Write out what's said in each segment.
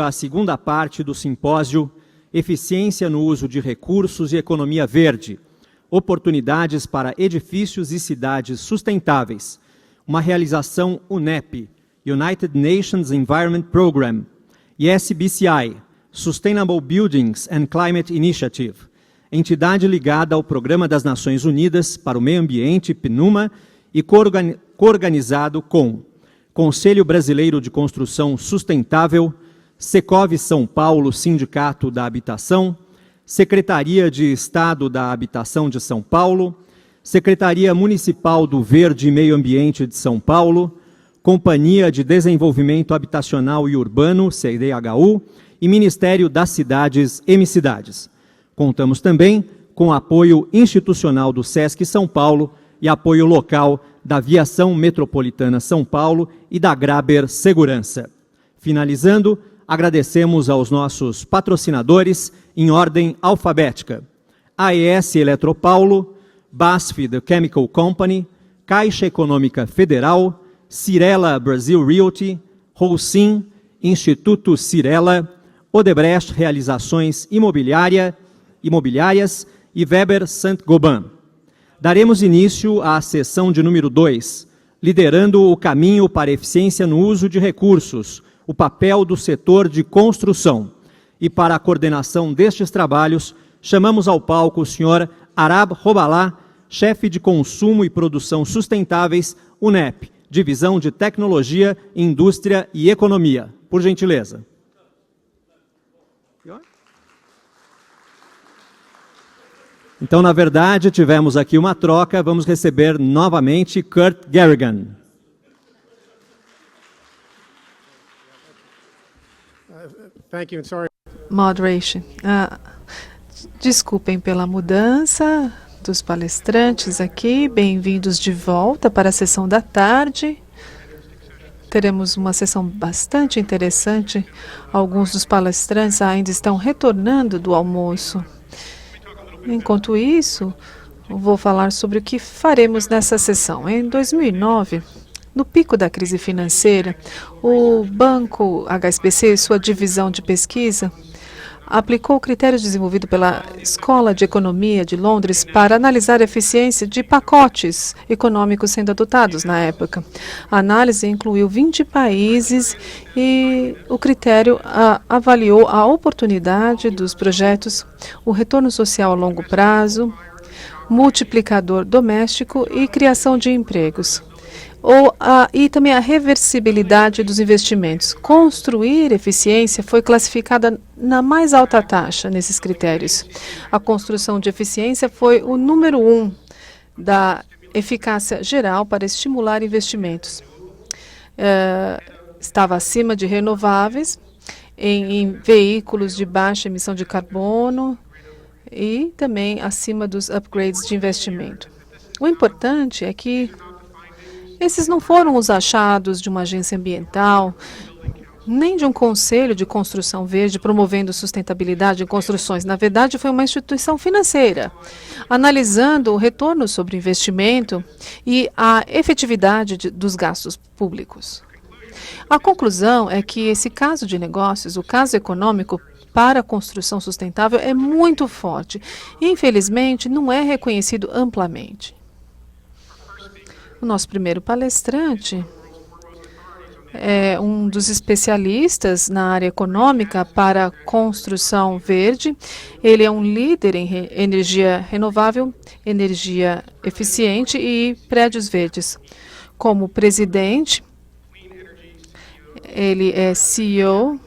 A segunda parte do simpósio Eficiência no uso de recursos e economia verde, oportunidades para edifícios e cidades sustentáveis, uma realização UNEP, United Nations Environment Programme, e SBCI, Sustainable Buildings and Climate Initiative, entidade ligada ao Programa das Nações Unidas para o Meio Ambiente, PNUMA, e coorganizado com Conselho Brasileiro de Construção Sustentável, Secov São Paulo, Sindicato da Habitação, Secretaria de Estado da Habitação de São Paulo, Secretaria Municipal do Verde e Meio Ambiente de São Paulo, Companhia de Desenvolvimento Habitacional e Urbano, CDHU, e Ministério das Cidades, MCidades. Contamos também com apoio institucional do SESC São Paulo e apoio local da Viação Metropolitana São Paulo e da Graber Segurança. Finalizando, agradecemos aos nossos patrocinadores em ordem alfabética: AES Eletropaulo, BASF The Chemical Company, Caixa Econômica Federal, Cirela Brasil Realty, Holcim, Instituto Cirela, Odebrecht Realizações Imobiliárias e Weber Saint-Gobain. Daremos início à sessão de número 2, liderando o caminho para a eficiência no uso de recursos, o papel do setor de construção. E para a coordenação destes trabalhos, chamamos ao palco o senhor Arab Robalá, chefe de Consumo e Produção Sustentáveis, UNEP, Divisão de Tecnologia, Indústria e Economia. Por gentileza. Então, na verdade, tivemos aqui uma troca. Vamos receber novamente Kurt Garrigan. Thank you, and sorry. Moderation. Desculpem pela mudança dos palestrantes aqui. Bem-vindos de volta para a sessão da tarde. Teremos uma sessão bastante interessante. Alguns dos palestrantes ainda estão retornando do almoço. Enquanto isso, vou falar sobre o que faremos nessa sessão. Em 2009, no pico da crise financeira, o Banco HSBC, sua divisão de pesquisa, aplicou o critério desenvolvido pela Escola de Economia de Londres para analisar a eficiência de pacotes econômicos sendo adotados na época. A análise incluiu 20 países e o critério avaliou a oportunidade dos projetos, o retorno social a longo prazo, multiplicador doméstico e criação de empregos. E também a reversibilidade dos investimentos. Construir eficiência foi classificada na mais alta taxa nesses critérios. A construção de eficiência foi o número 1 da eficácia geral para estimular investimentos. Estava acima de renováveis, em veículos de baixa emissão de carbono e também acima dos upgrades de investimento. O importante é que esses não foram os achados de uma agência ambiental, nem de um conselho de construção verde promovendo sustentabilidade em construções. Na verdade, foi uma instituição financeira, analisando o retorno sobre investimento e a efetividade dos gastos públicos. A conclusão é que esse caso de negócios, o caso econômico para a construção sustentável, é muito forte. Infelizmente, não é reconhecido amplamente. O nosso primeiro palestrante é um dos especialistas na área econômica para construção verde. Ele é um líder em energia renovável, energia eficiente e prédios verdes. Como presidente, ele é CEO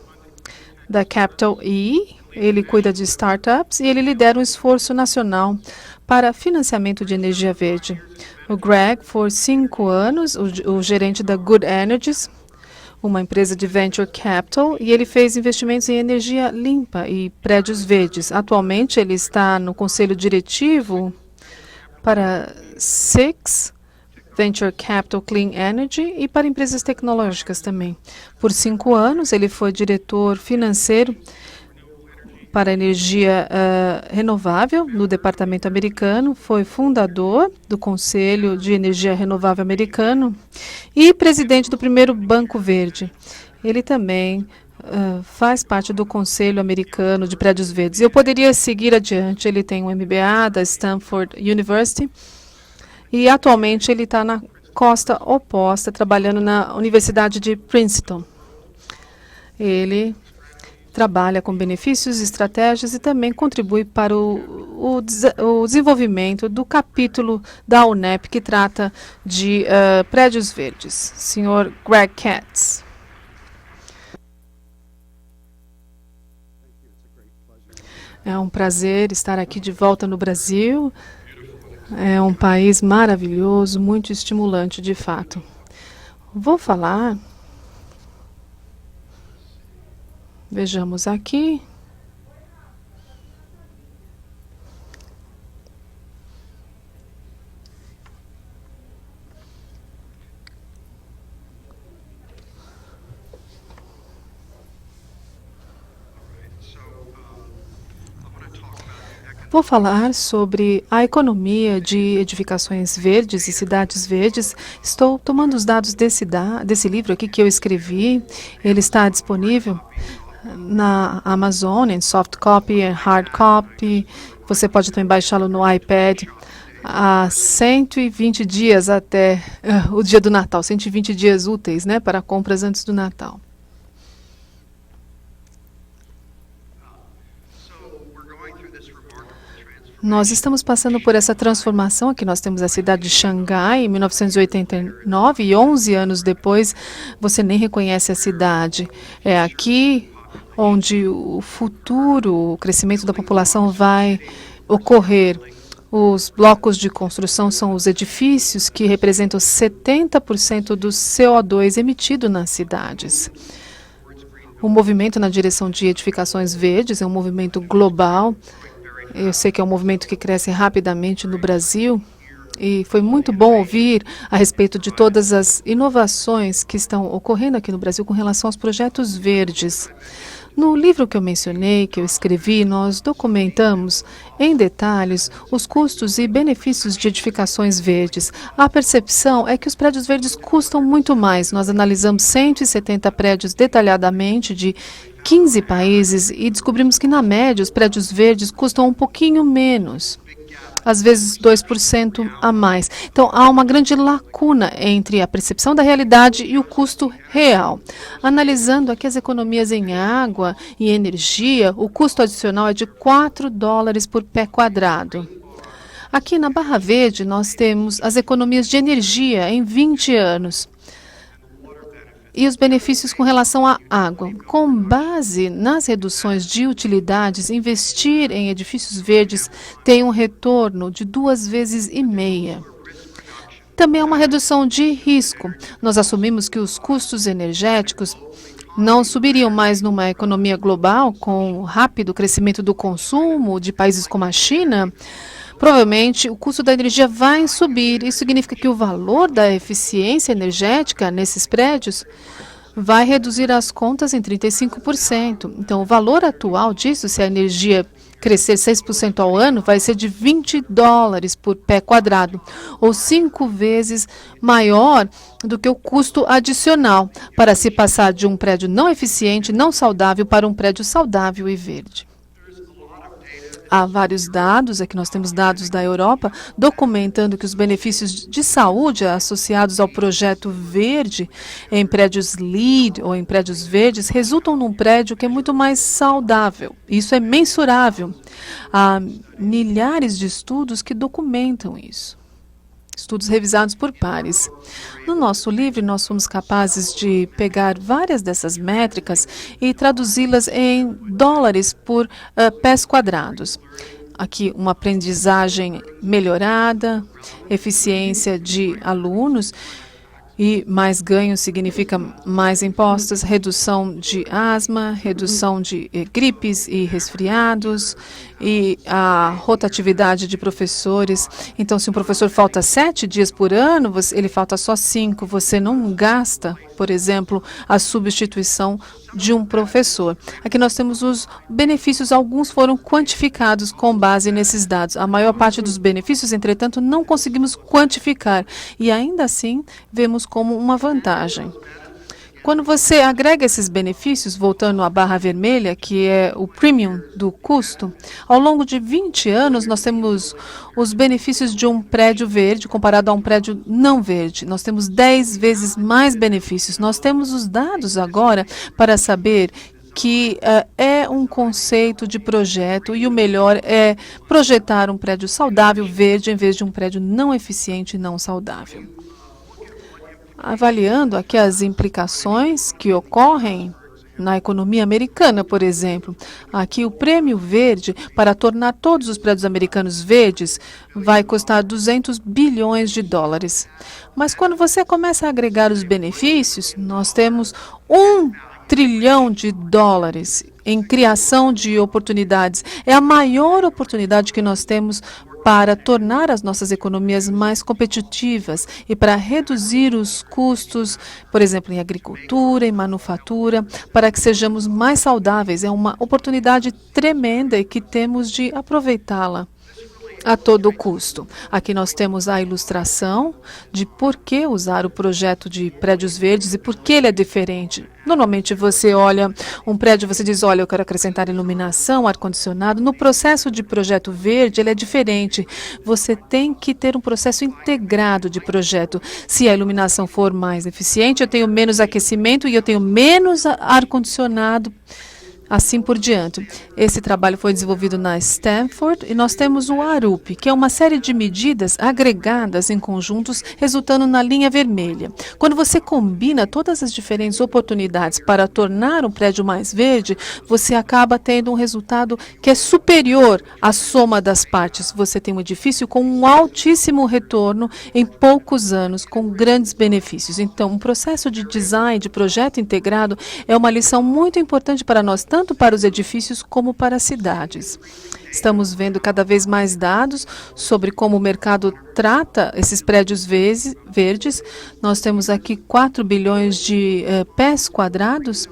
da Capital E, ele cuida de startups e ele lidera um esforço nacional para financiamento de energia verde. O Greg, por 5 anos, o gerente da Good Energies, uma empresa de venture capital, e ele fez investimentos em energia limpa e prédios verdes. Atualmente, ele está no conselho diretivo para Six Venture Capital Clean Energy e para empresas tecnológicas também. Por 5 anos, ele foi diretor financeiro para energia renovável no departamento americano, foi fundador do Conselho de Energia Renovável americano e presidente do primeiro Banco Verde. Ele também faz parte do Conselho Americano de Prédios Verdes. Eu poderia seguir adiante. Ele tem um MBA da Stanford University e atualmente ele está na costa oposta, trabalhando na Universidade de Princeton. Ele trabalha com benefícios, estratégias e também contribui para o desenvolvimento do capítulo da UNEP que trata de prédios verdes. Senhor Greg Katz. É um prazer estar aqui de volta no Brasil. É um país maravilhoso, muito estimulante, de fato. Vou falar. Vejamos aqui. Vou falar sobre a economia de edificações verdes e cidades verdes. Estou tomando os dados desse livro aqui que eu escrevi. Ele está disponível na Amazon, em soft copy e hard copy. Você pode também baixá-lo no iPad. Há 120 dias até o dia do Natal, 120 dias úteis, né, para compras antes do Natal. Nós estamos passando por essa transformação. Aqui nós temos a cidade de Xangai, em 1989, e 11 anos depois, você nem reconhece a cidade. É aqui onde o futuro, o crescimento da população vai ocorrer. Os blocos de construção são os edifícios que representam 70% do CO2 emitido nas cidades. O movimento na direção de edificações verdes é um movimento global. Eu sei que é um movimento que cresce rapidamente no Brasil e foi muito bom ouvir a respeito de todas as inovações que estão ocorrendo aqui no Brasil com relação aos projetos verdes. No livro que eu mencionei, que eu escrevi, nós documentamos em detalhes os custos e benefícios de edificações verdes. A percepção é que os prédios verdes custam muito mais. Nós analisamos 170 prédios detalhadamente de 15 países e descobrimos que, na média, os prédios verdes custam um pouquinho menos, às vezes 2% a mais. Então, há uma grande lacuna entre a percepção da realidade e o custo real. Analisando aqui as economias em água e energia, o custo adicional é de $4 por pé quadrado. Aqui na Barra Verde, nós temos as economias de energia em 20 anos. E os benefícios com relação à água. Com base nas reduções de utilidades, investir em edifícios verdes tem um retorno de 2,5 vezes. Também é uma redução de risco. Nós assumimos que os custos energéticos não subiriam mais numa economia global com o rápido crescimento do consumo de países como a China. Provavelmente, o custo da energia vai subir. Isso significa que o valor da eficiência energética nesses prédios vai reduzir as contas em 35%. Então, o valor atual disso, se a energia crescer 6% ao ano, vai ser de $20 por pé quadrado, ou 5 vezes maior do que o custo adicional para se passar de um prédio não eficiente, não saudável, para um prédio saudável e verde. Há vários dados, aqui nós temos dados da Europa, documentando que os benefícios de saúde associados ao projeto verde em prédios LEED ou em prédios verdes resultam num prédio que é muito mais saudável. Isso é mensurável. Há milhares de estudos que documentam isso. Estudos revisados por pares. No nosso livro, nós fomos capazes de pegar várias dessas métricas e traduzi-las em dólares por pés quadrados. Aqui, uma aprendizagem melhorada, eficiência de alunos, e mais ganho significa mais impostos, redução de asma, redução de gripes e resfriados, e a rotatividade de professores. Então, se um professor falta 7 dias por ano, ele falta só 5. Você não gasta, por exemplo, a substituição de um professor. Aqui nós temos os benefícios, alguns foram quantificados com base nesses dados. A maior parte dos benefícios, entretanto, não conseguimos quantificar, e ainda assim vemos como uma vantagem. Quando você agrega esses benefícios, voltando à barra vermelha, que é o premium do custo, ao longo de 20 anos nós temos os benefícios de um prédio verde comparado a um prédio não verde. Nós temos 10 vezes mais benefícios. Nós temos os dados agora para saber que é um conceito de projeto e o melhor é projetar um prédio saudável, verde, em vez de um prédio não eficiente e não saudável. Avaliando aqui as implicações que ocorrem na economia americana, por exemplo. Aqui o prêmio verde, para tornar todos os prédios americanos verdes, vai custar 200 bilhões de dólares. Mas quando você começa a agregar os benefícios, nós temos 1 trilhão de dólares em criação de oportunidades. É a maior oportunidade que nós temos para tornar as nossas economias mais competitivas e para reduzir os custos, por exemplo, em agricultura, em manufatura, para que sejamos mais saudáveis. É uma oportunidade tremenda e que temos de aproveitá-la a todo custo. Aqui nós temos a ilustração de por que usar o projeto de prédios verdes e por que ele é diferente. Normalmente você olha um prédio, você diz, olha, eu quero acrescentar iluminação, ar-condicionado. No processo de projeto verde, ele é diferente. Você tem que ter um processo integrado de projeto. Se a iluminação for mais eficiente, eu tenho menos aquecimento e eu tenho menos ar-condicionado, assim por diante. Esse trabalho foi desenvolvido na Stanford e nós temos o ARUP, que é uma série de medidas agregadas em conjuntos, resultando na linha vermelha. Quando você combina todas as diferentes oportunidades para tornar um prédio mais verde, você acaba tendo um resultado que é superior à soma das partes. Você tem um edifício com um altíssimo retorno em poucos anos, com grandes benefícios. Então, um processo de design, de projeto integrado, é uma lição muito importante para nós, tanto para os edifícios como para as cidades. Estamos vendo cada vez mais dados sobre como o mercado trata esses prédios verdes. Nós temos aqui 4 bilhões de pés quadrados.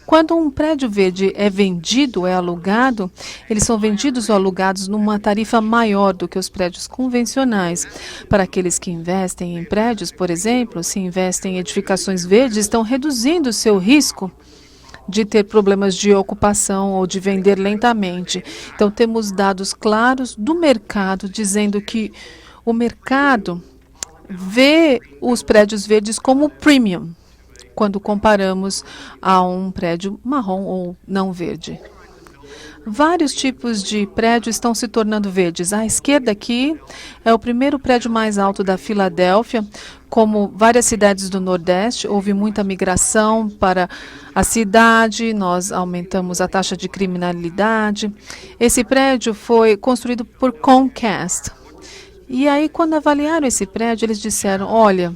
Quando um prédio verde é vendido, é alugado, eles são vendidos ou alugados numa tarifa maior do que os prédios convencionais. Para aqueles que investem em prédios, por exemplo, se investem em edificações verdes, estão reduzindo o seu risco de ter problemas de ocupação ou de vender lentamente. Então, temos dados claros do mercado dizendo que o mercado vê os prédios verdes como premium, quando comparamos a um prédio marrom ou não verde. Vários tipos de prédios estão se tornando verdes. À esquerda aqui é o primeiro prédio mais alto da Filadélfia. Como várias cidades do Nordeste, houve muita migração para a cidade, nós aumentamos a taxa de criminalidade. Esse prédio foi construído por Comcast. E aí, quando avaliaram esse prédio, eles disseram, olha,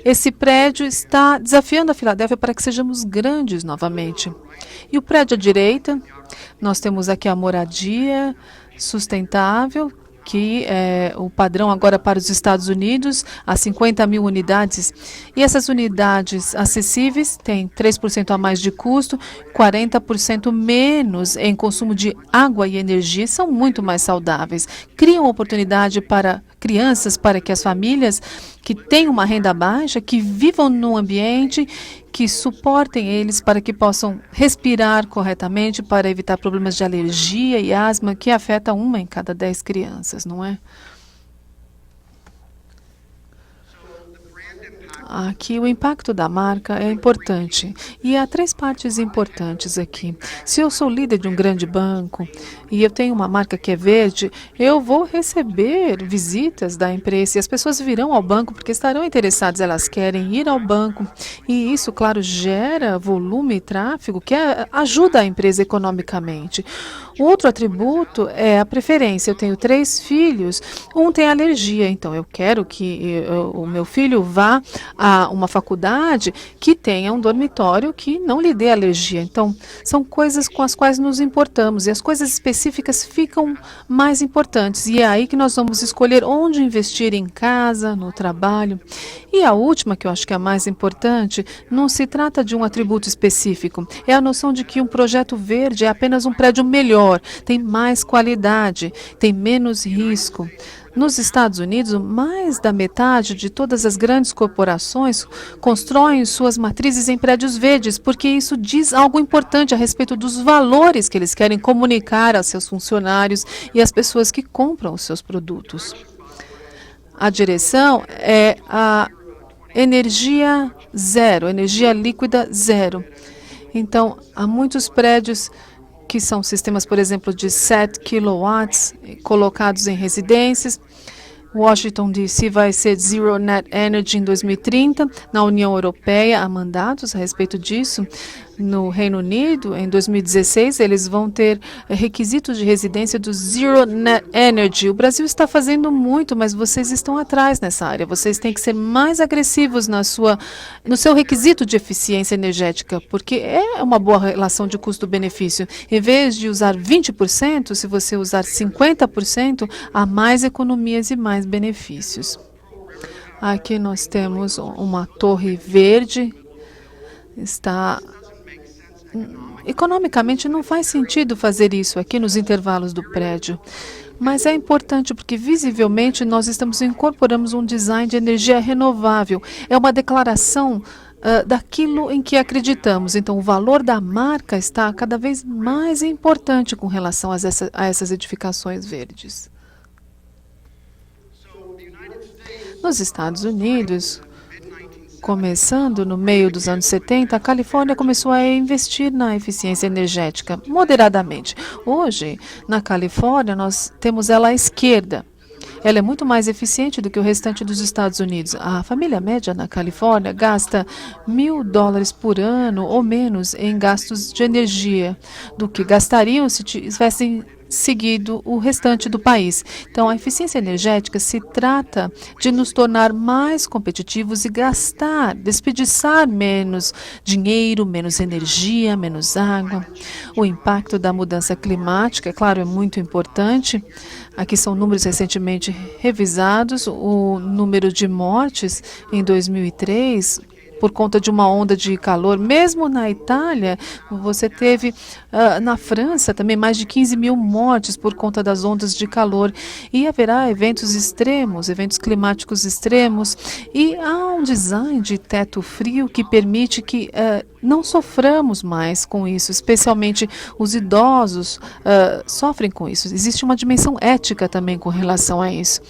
esse prédio está desafiando a Filadélfia para que sejamos grandes novamente. E o prédio à direita, nós temos aqui a moradia sustentável, que é o padrão agora para os Estados Unidos, a 50 mil unidades. E essas unidades acessíveis têm 3% a mais de custo, 40% menos em consumo de água e energia, são muito mais saudáveis. Criam oportunidade para crianças, para que as famílias que têm uma renda baixa, que vivam num ambiente que suportem eles para que possam respirar corretamente, para evitar problemas de alergia e asma, que afeta 1 em cada 10 crianças, não é? Aqui o impacto da marca é importante e há 3 partes importantes aqui. Se eu sou líder de um grande banco e eu tenho uma marca que é verde, eu vou receber visitas da empresa e as pessoas virão ao banco porque estarão interessadas, elas querem ir ao banco e isso, claro, gera volume e tráfego que ajuda a empresa economicamente. O outro atributo é a preferência. Eu tenho 3 filhos, um tem alergia, então eu quero que o meu filho vá a uma faculdade que tenha um dormitório que não lhe dê alergia. Então, são coisas com as quais nos importamos e as coisas específicas ficam mais importantes. E é aí que nós vamos escolher onde investir, em casa, no trabalho. E a última, que eu acho que é a mais importante, não se trata de um atributo específico. É a noção de que um projeto verde é apenas um prédio melhor, tem mais qualidade, tem menos risco. Nos Estados Unidos, mais da metade de todas as grandes corporações constroem suas matrizes em prédios verdes, porque isso diz algo importante a respeito dos valores que eles querem comunicar aos seus funcionários e às pessoas que compram os seus produtos. A direção é a energia zero, energia líquida zero. Então, há muitos prédios que são sistemas, por exemplo, de 7 kilowatts colocados em residências. Washington, D.C. vai ser Zero Net Energy em 2030. Na União Europeia, há mandatos a respeito disso. No Reino Unido, em 2016, eles vão ter requisitos de residência do Zero Net Energy. O Brasil está fazendo muito, mas vocês estão atrás nessa área. Vocês têm que ser mais agressivos no seu requisito de eficiência energética, porque é uma boa relação de custo-benefício. Em vez de usar 20%, se você usar 50%, há mais economias e mais benefícios. Aqui nós temos uma torre verde. Economicamente não faz sentido fazer isso aqui nos intervalos do prédio, mas é importante porque visivelmente nós incorporamos um design de energia renovável. É uma declaração daquilo em que acreditamos. Então, o valor da marca está cada vez mais importante com relação a essas edificações verdes. Nos Estados Unidos, começando no meio dos anos 70, a Califórnia começou a investir na eficiência energética moderadamente. Hoje, na Califórnia, nós temos ela à esquerda. Ela é muito mais eficiente do que o restante dos Estados Unidos. A família média na Califórnia gasta $1.000 por ano ou menos em gastos de energia do que gastariam se tivessem seguido o restante do país. Então, a eficiência energética se trata de nos tornar mais competitivos e desperdiçar menos dinheiro, menos energia, menos água. O impacto da mudança climática, é claro, é muito importante. Aqui são números recentemente revisados. O número de mortes em 2003 por conta de uma onda de calor. Mesmo na Itália, você teve na França também mais de 15 mil mortes por conta das ondas de calor. E haverá eventos extremos, eventos climáticos extremos. E há um design de teto frio que permite que não soframos mais com isso, especialmente os idosos sofrem com isso. Existe uma dimensão ética também com relação a isso.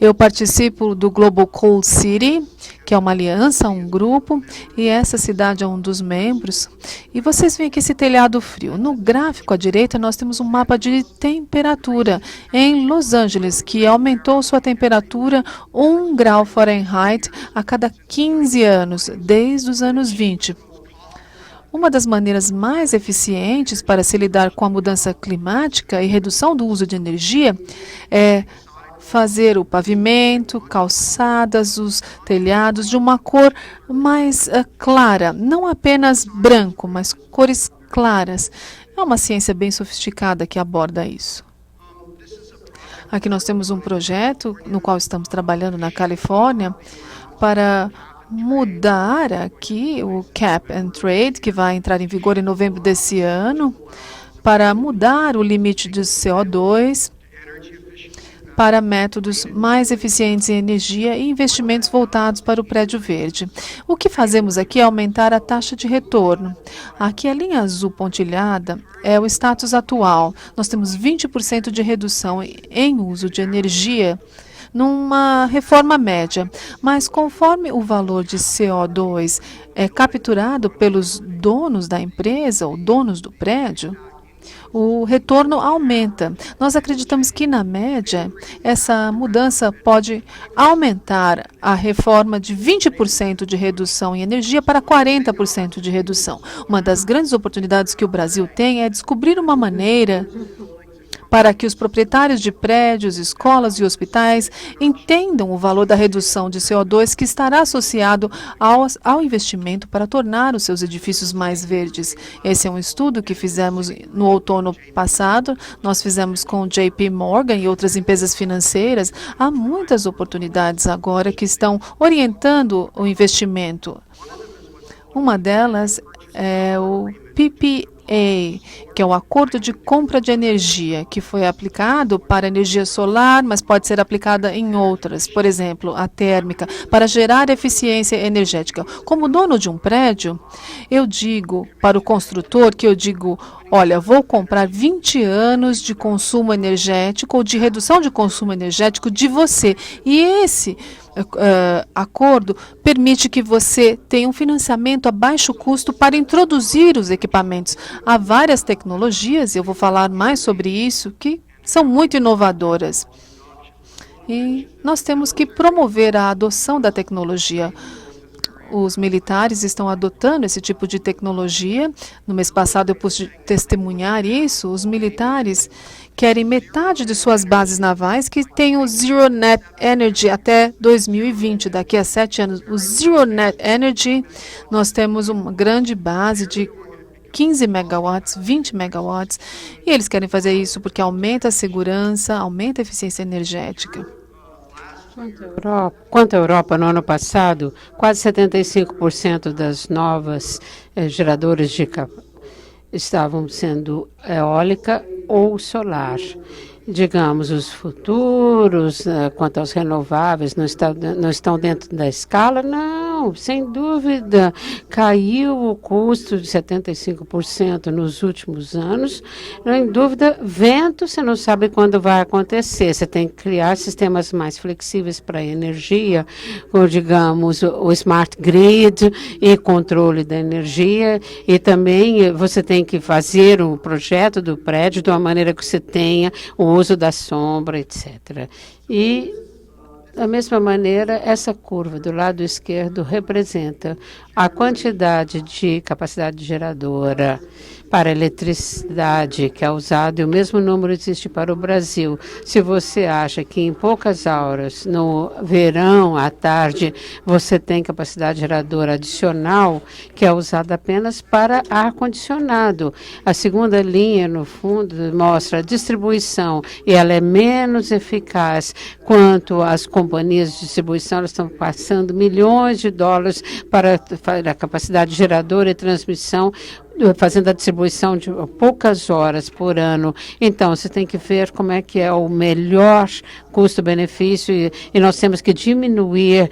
Eu participo do Global Cold City, que é uma aliança, um grupo, e essa cidade é um dos membros. E vocês veem aqui esse telhado frio. No gráfico à direita, nós temos um mapa de temperatura em Los Angeles, que aumentou sua temperatura 1 grau Fahrenheit a cada 15 anos, desde os anos 20. Uma das maneiras mais eficientes para se lidar com a mudança climática e redução do uso de energia é fazer o pavimento, calçadas, os telhados de uma cor mais clara, não apenas branco, mas cores claras. É uma ciência bem sofisticada que aborda isso. Aqui nós temos um projeto no qual estamos trabalhando na Califórnia para mudar aqui o Cap and Trade, que vai entrar em vigor em novembro desse ano, para mudar o limite de CO2 para métodos mais eficientes em energia e investimentos voltados para o prédio verde. O que fazemos aqui é aumentar a taxa de retorno. Aqui a linha azul pontilhada é o status atual. Nós temos 20% de redução em uso de energia numa reforma média, mas conforme o valor de CO2 é capturado pelos donos da empresa ou donos do prédio, o retorno aumenta. Nós acreditamos que, na média, essa mudança pode aumentar a reforma de 20% de redução em energia para 40% de redução. Uma das grandes oportunidades que o Brasil tem é descobrir uma maneira para que os proprietários de prédios, escolas e hospitais entendam o valor da redução de CO2 que estará associado ao investimento para tornar os seus edifícios mais verdes. Esse é um estudo que fizemos no outono passado, nós fizemos com o JP Morgan e outras empresas financeiras. Há muitas oportunidades agora que estão orientando o investimento. Uma delas é o PPA, que é o Acordo de Compra de Energia, que foi aplicado para energia solar, mas pode ser aplicada em outras, por exemplo, a térmica, para gerar eficiência energética. Como dono de um prédio, eu digo para o construtor olha, vou comprar 20 anos de consumo energético ou de redução de consumo energético de você. E esse acordo permite que você tenha um financiamento a baixo custo para introduzir os equipamentos. Há várias tecnologias, e eu vou falar mais sobre isso, que são muito inovadoras. E nós temos que promover a adoção da tecnologia. Os militares estão adotando esse tipo de tecnologia. No mês passado eu pude testemunhar isso. Os militares querem metade de suas bases navais que tenham Zero Net Energy até 2020, daqui a 7 anos. O Zero Net Energy, nós temos uma grande base de 15 megawatts, 20 megawatts, e eles querem fazer isso porque aumenta a segurança, aumenta a eficiência energética. Quanto à Europa, no ano passado, quase 75% das novas geradoras estavam sendo eólica ou solar. Digamos, os futuros, quanto aos renováveis, não estão dentro da escala? Não, sem dúvida. Caiu o custo de 75% nos últimos anos. Sem dúvida, vento, você não sabe quando vai acontecer. Você tem que criar sistemas mais flexíveis para a energia, ou, digamos, o smart grid e controle da energia. E também você tem que fazer o projeto do prédio de uma maneira que você tenha o uso da sombra, etc. E, da mesma maneira, essa curva do lado esquerdo representa a quantidade de capacidade geradora para eletricidade que é usada, e o mesmo número existe para o Brasil. Se você acha que em poucas horas, no verão, à tarde, você tem capacidade geradora adicional, que é usada apenas para ar-condicionado. A segunda linha, no fundo, mostra a distribuição, e ela é menos eficaz quanto as companhias de distribuição. Elas estão passando milhões de dólares para a capacidade geradora e transmissão, fazendo a distribuição de poucas horas por ano. Então, você tem que ver como é que é o melhor custo-benefício, e nós temos que diminuir,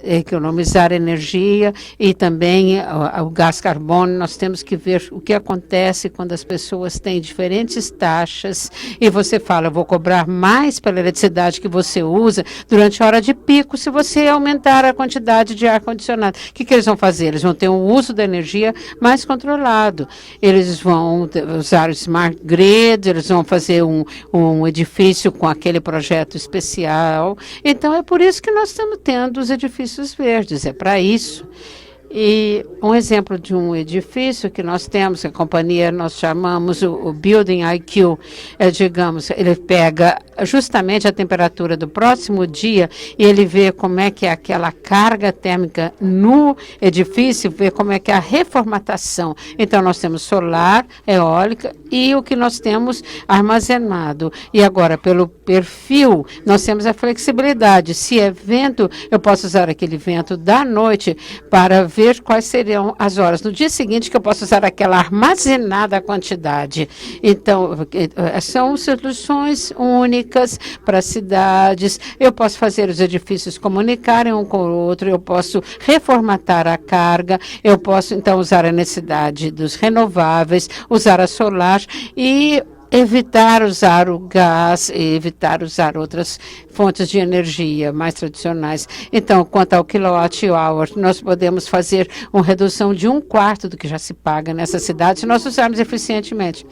economizar energia e também o gás carbono. Nós temos que ver o que acontece quando as pessoas têm diferentes taxas e você fala, vou cobrar mais pela eletricidade que você usa durante a hora de pico se você aumentar a quantidade de ar-condicionado. O que eles vão fazer? Eles vão ter um uso da energia mais controlado. Eles vão usar o smart grid, eles vão fazer um edifício com aquele projeto especial. Então, é por isso que nós estamos tendo os edifícios verdes, é para isso. E um exemplo de um edifício que nós temos, a companhia nós chamamos o Building IQ, digamos, ele pega justamente a temperatura do próximo dia e ele vê como é que é aquela carga térmica no edifício, vê como é que é a reformatação. Então, nós temos solar, eólica e o que nós temos armazenado. E agora, pelo perfil, nós temos a flexibilidade. Se é vento, eu posso usar aquele vento da noite para ver quais seriam as horas no dia seguinte que eu posso usar aquela armazenada quantidade. Então, são soluções únicas para cidades. Eu posso fazer os edifícios comunicarem um com o outro, eu posso reformatar a carga, eu posso, então, usar a necessidade dos renováveis, usar a solar e evitar usar o gás e evitar usar outras fontes de energia mais tradicionais. Então, quanto ao kilowatt-hour, nós podemos fazer uma redução de 1/4 do que já se paga nessa cidade se nós usarmos eficientemente.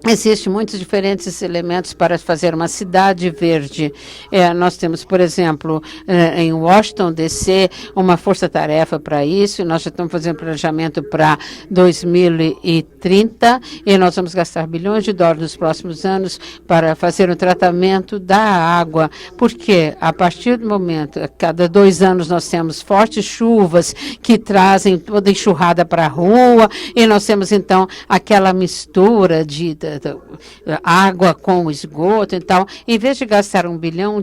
Existem muitos diferentes elementos para fazer uma cidade verde. Nós temos, por exemplo, em Washington, D.C., uma força-tarefa para isso. Nós já estamos fazendo planejamento para 2030 e nós vamos gastar bilhões de dólares nos próximos anos para fazer um tratamento da água. Porque, a partir do momento, a cada 2 anos, nós temos fortes chuvas que trazem toda a enxurrada para a rua e nós temos, então, aquela mistura água com esgoto. Então, em vez de gastar $1 bilhão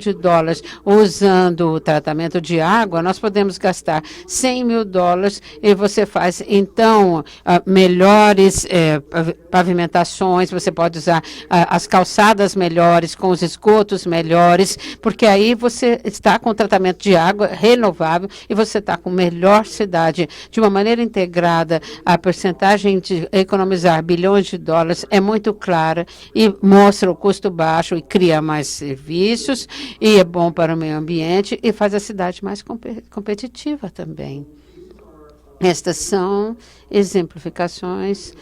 usando o tratamento de água, nós podemos gastar $100 mil e você faz, então, melhores pavimentações, você pode usar as calçadas melhores, com os esgotos melhores, porque aí você está com tratamento de água renovável e você está com melhor cidade. De uma maneira integrada, a percentagem de economizar bilhões de dólares é muito clara e mostra o custo baixo e cria mais serviços e é bom para o meio ambiente e faz a cidade mais competitiva também. Estas são exemplificações.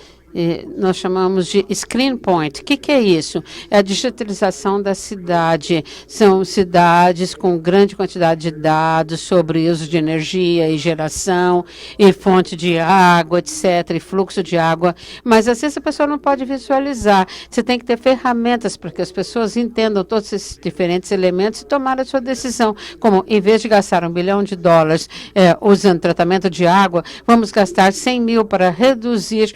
Nós chamamos de Screen Point. O que é isso? É a digitalização da cidade. São cidades com grande quantidade de dados sobre uso de energia e geração, e fonte de água, etc., e fluxo de água. Mas, às vezes, a pessoa não pode visualizar. Você tem que ter ferramentas para que as pessoas entendam todos esses diferentes elementos e tomar a sua decisão. Como, em vez de gastar $1 bilhão usando tratamento de água, vamos gastar 100 mil para reduzir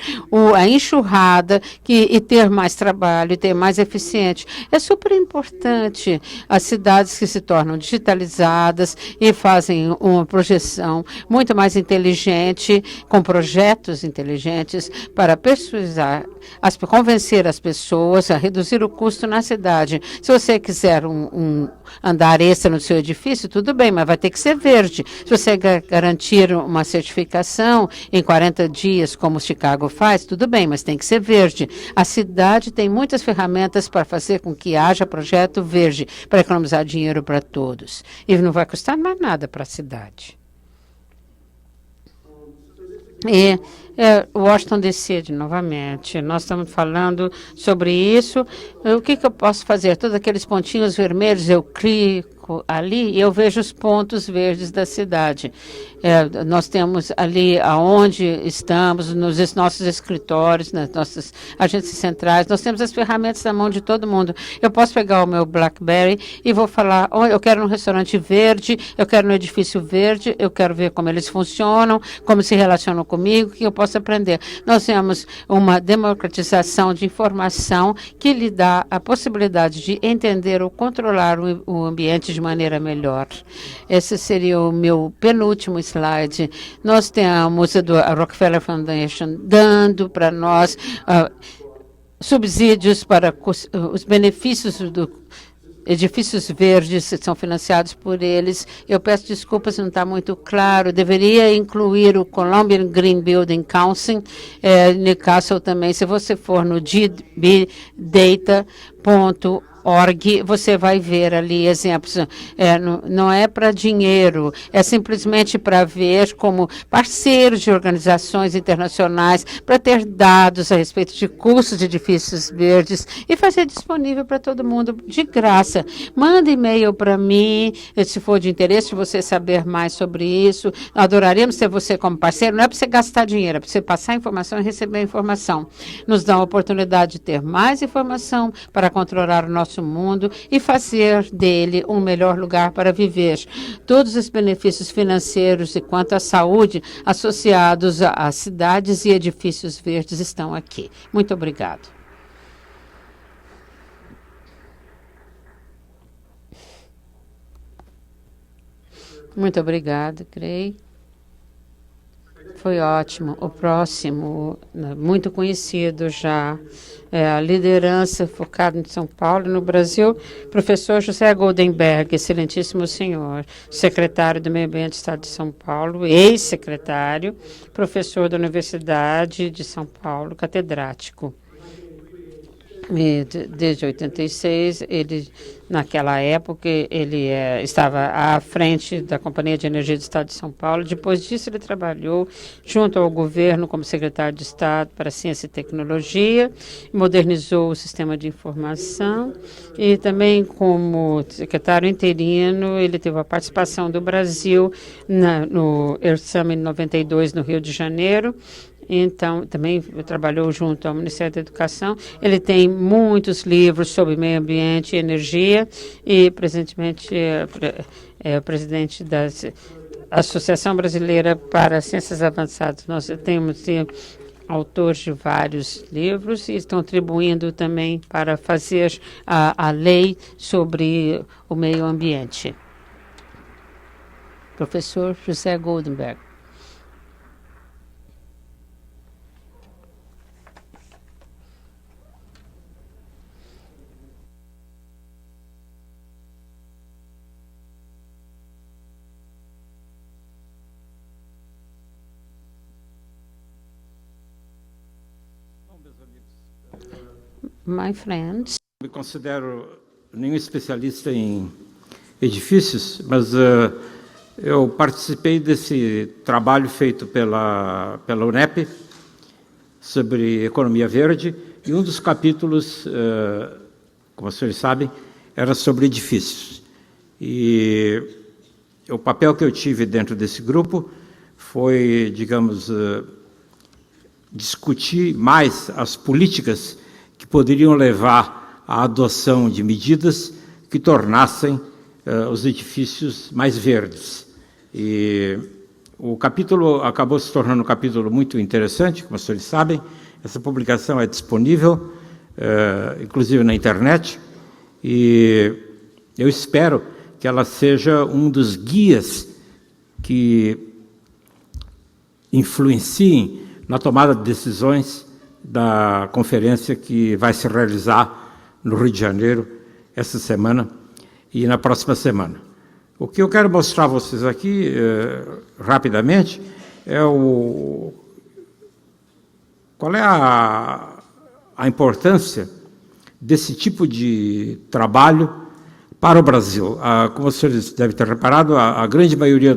a enxurrada e ter mais trabalho e ter mais eficiente. É super importante as cidades que se tornam digitalizadas e fazem uma projeção muito mais inteligente, com projetos inteligentes para convencer as pessoas a reduzir o custo na cidade. Se você quiser um andar extra no seu edifício, tudo bem, mas vai ter que ser verde. Se você garantir uma certificação em 40 dias, como Chicago faz, tudo bem, mas tem que ser verde. A cidade tem muitas ferramentas para fazer com que haja projeto verde, para economizar dinheiro para todos. E não vai custar mais nada para a cidade. E Washington DC, novamente, nós estamos falando sobre isso. O que eu posso fazer? Todos aqueles pontinhos vermelhos, eu clico ali e eu vejo os pontos verdes da cidade. Nós temos ali aonde estamos, nos nossos escritórios, nas nossas agências centrais, nós temos as ferramentas na mão de todo mundo. Eu posso pegar o meu BlackBerry e vou falar, eu quero um restaurante verde, eu quero um edifício verde, eu quero ver como eles funcionam, como se relacionam comigo, o que eu posso aprender. Nós temos uma democratização de informação que lhe dá a possibilidade de entender ou controlar o ambiente de maneira melhor. Esse seria o meu penúltimo slide. Nós temos a Rockefeller Foundation dando para nós subsídios para os benefícios do edifícios verdes são financiados por eles. Eu peço desculpas se não está muito claro. Deveria incluir o Colombian Green Building Council, Newcastle também. Se você for no gbdata.org, você vai ver ali exemplos. Não é para dinheiro, é simplesmente para ver como parceiros de organizações internacionais, para ter dados a respeito de custos de edifícios verdes e fazer disponível para todo mundo de graça. Manda e-mail para mim, se for de interesse de você saber mais sobre isso. Adoraríamos ter você como parceiro. Não é para você gastar dinheiro, é para você passar informação e receber informação. Nos dá a oportunidade de ter mais informação para controlar o nosso mundo e fazer dele um melhor lugar para viver. Todos os benefícios financeiros e quanto à saúde associados a cidades e edifícios verdes estão aqui. Muito obrigado. Muito obrigada, Grey. Foi ótimo. O próximo, muito conhecido já, é a liderança focada em São Paulo e no Brasil, professor José Goldenberg, excelentíssimo senhor, secretário do Meio Ambiente do Estado de São Paulo, ex-secretário, professor da Universidade de São Paulo, catedrático. Desde 86, ele, naquela época, ele estava à frente da Companhia de Energia do Estado de São Paulo. Depois disso, ele trabalhou junto ao governo como secretário de Estado para Ciência e Tecnologia, modernizou o sistema de informação e também como secretário interino, ele teve a participação do Brasil no Earth Summit 92 no Rio de Janeiro. Então, também trabalhou junto ao Ministério da Educação. Ele tem muitos livros sobre meio ambiente e energia e, presentemente, é o presidente da Associação Brasileira para Ciências Avançadas. Nós temos autores de vários livros e estão contribuindo também para fazer a lei sobre o meio ambiente. Professor José Goldenberg. My friends. Me considero nenhum especialista em edifícios, mas eu participei desse trabalho feito pela UNEP sobre economia verde, e um dos capítulos, como vocês sabem, era sobre edifícios. E o papel que eu tive dentro desse grupo foi, digamos, discutir mais as políticas que poderiam levar à adoção de medidas que tornassem os edifícios mais verdes. E o capítulo acabou se tornando um capítulo muito interessante, como vocês sabem. Essa publicação é disponível, inclusive na internet, e eu espero que ela seja um dos guias que influenciem na tomada de decisões da conferência que vai se realizar no Rio de Janeiro essa semana e na próxima semana. O que eu quero mostrar a vocês aqui, rapidamente, é qual é a importância desse tipo de trabalho para o Brasil. Como vocês devem ter reparado, a grande maioria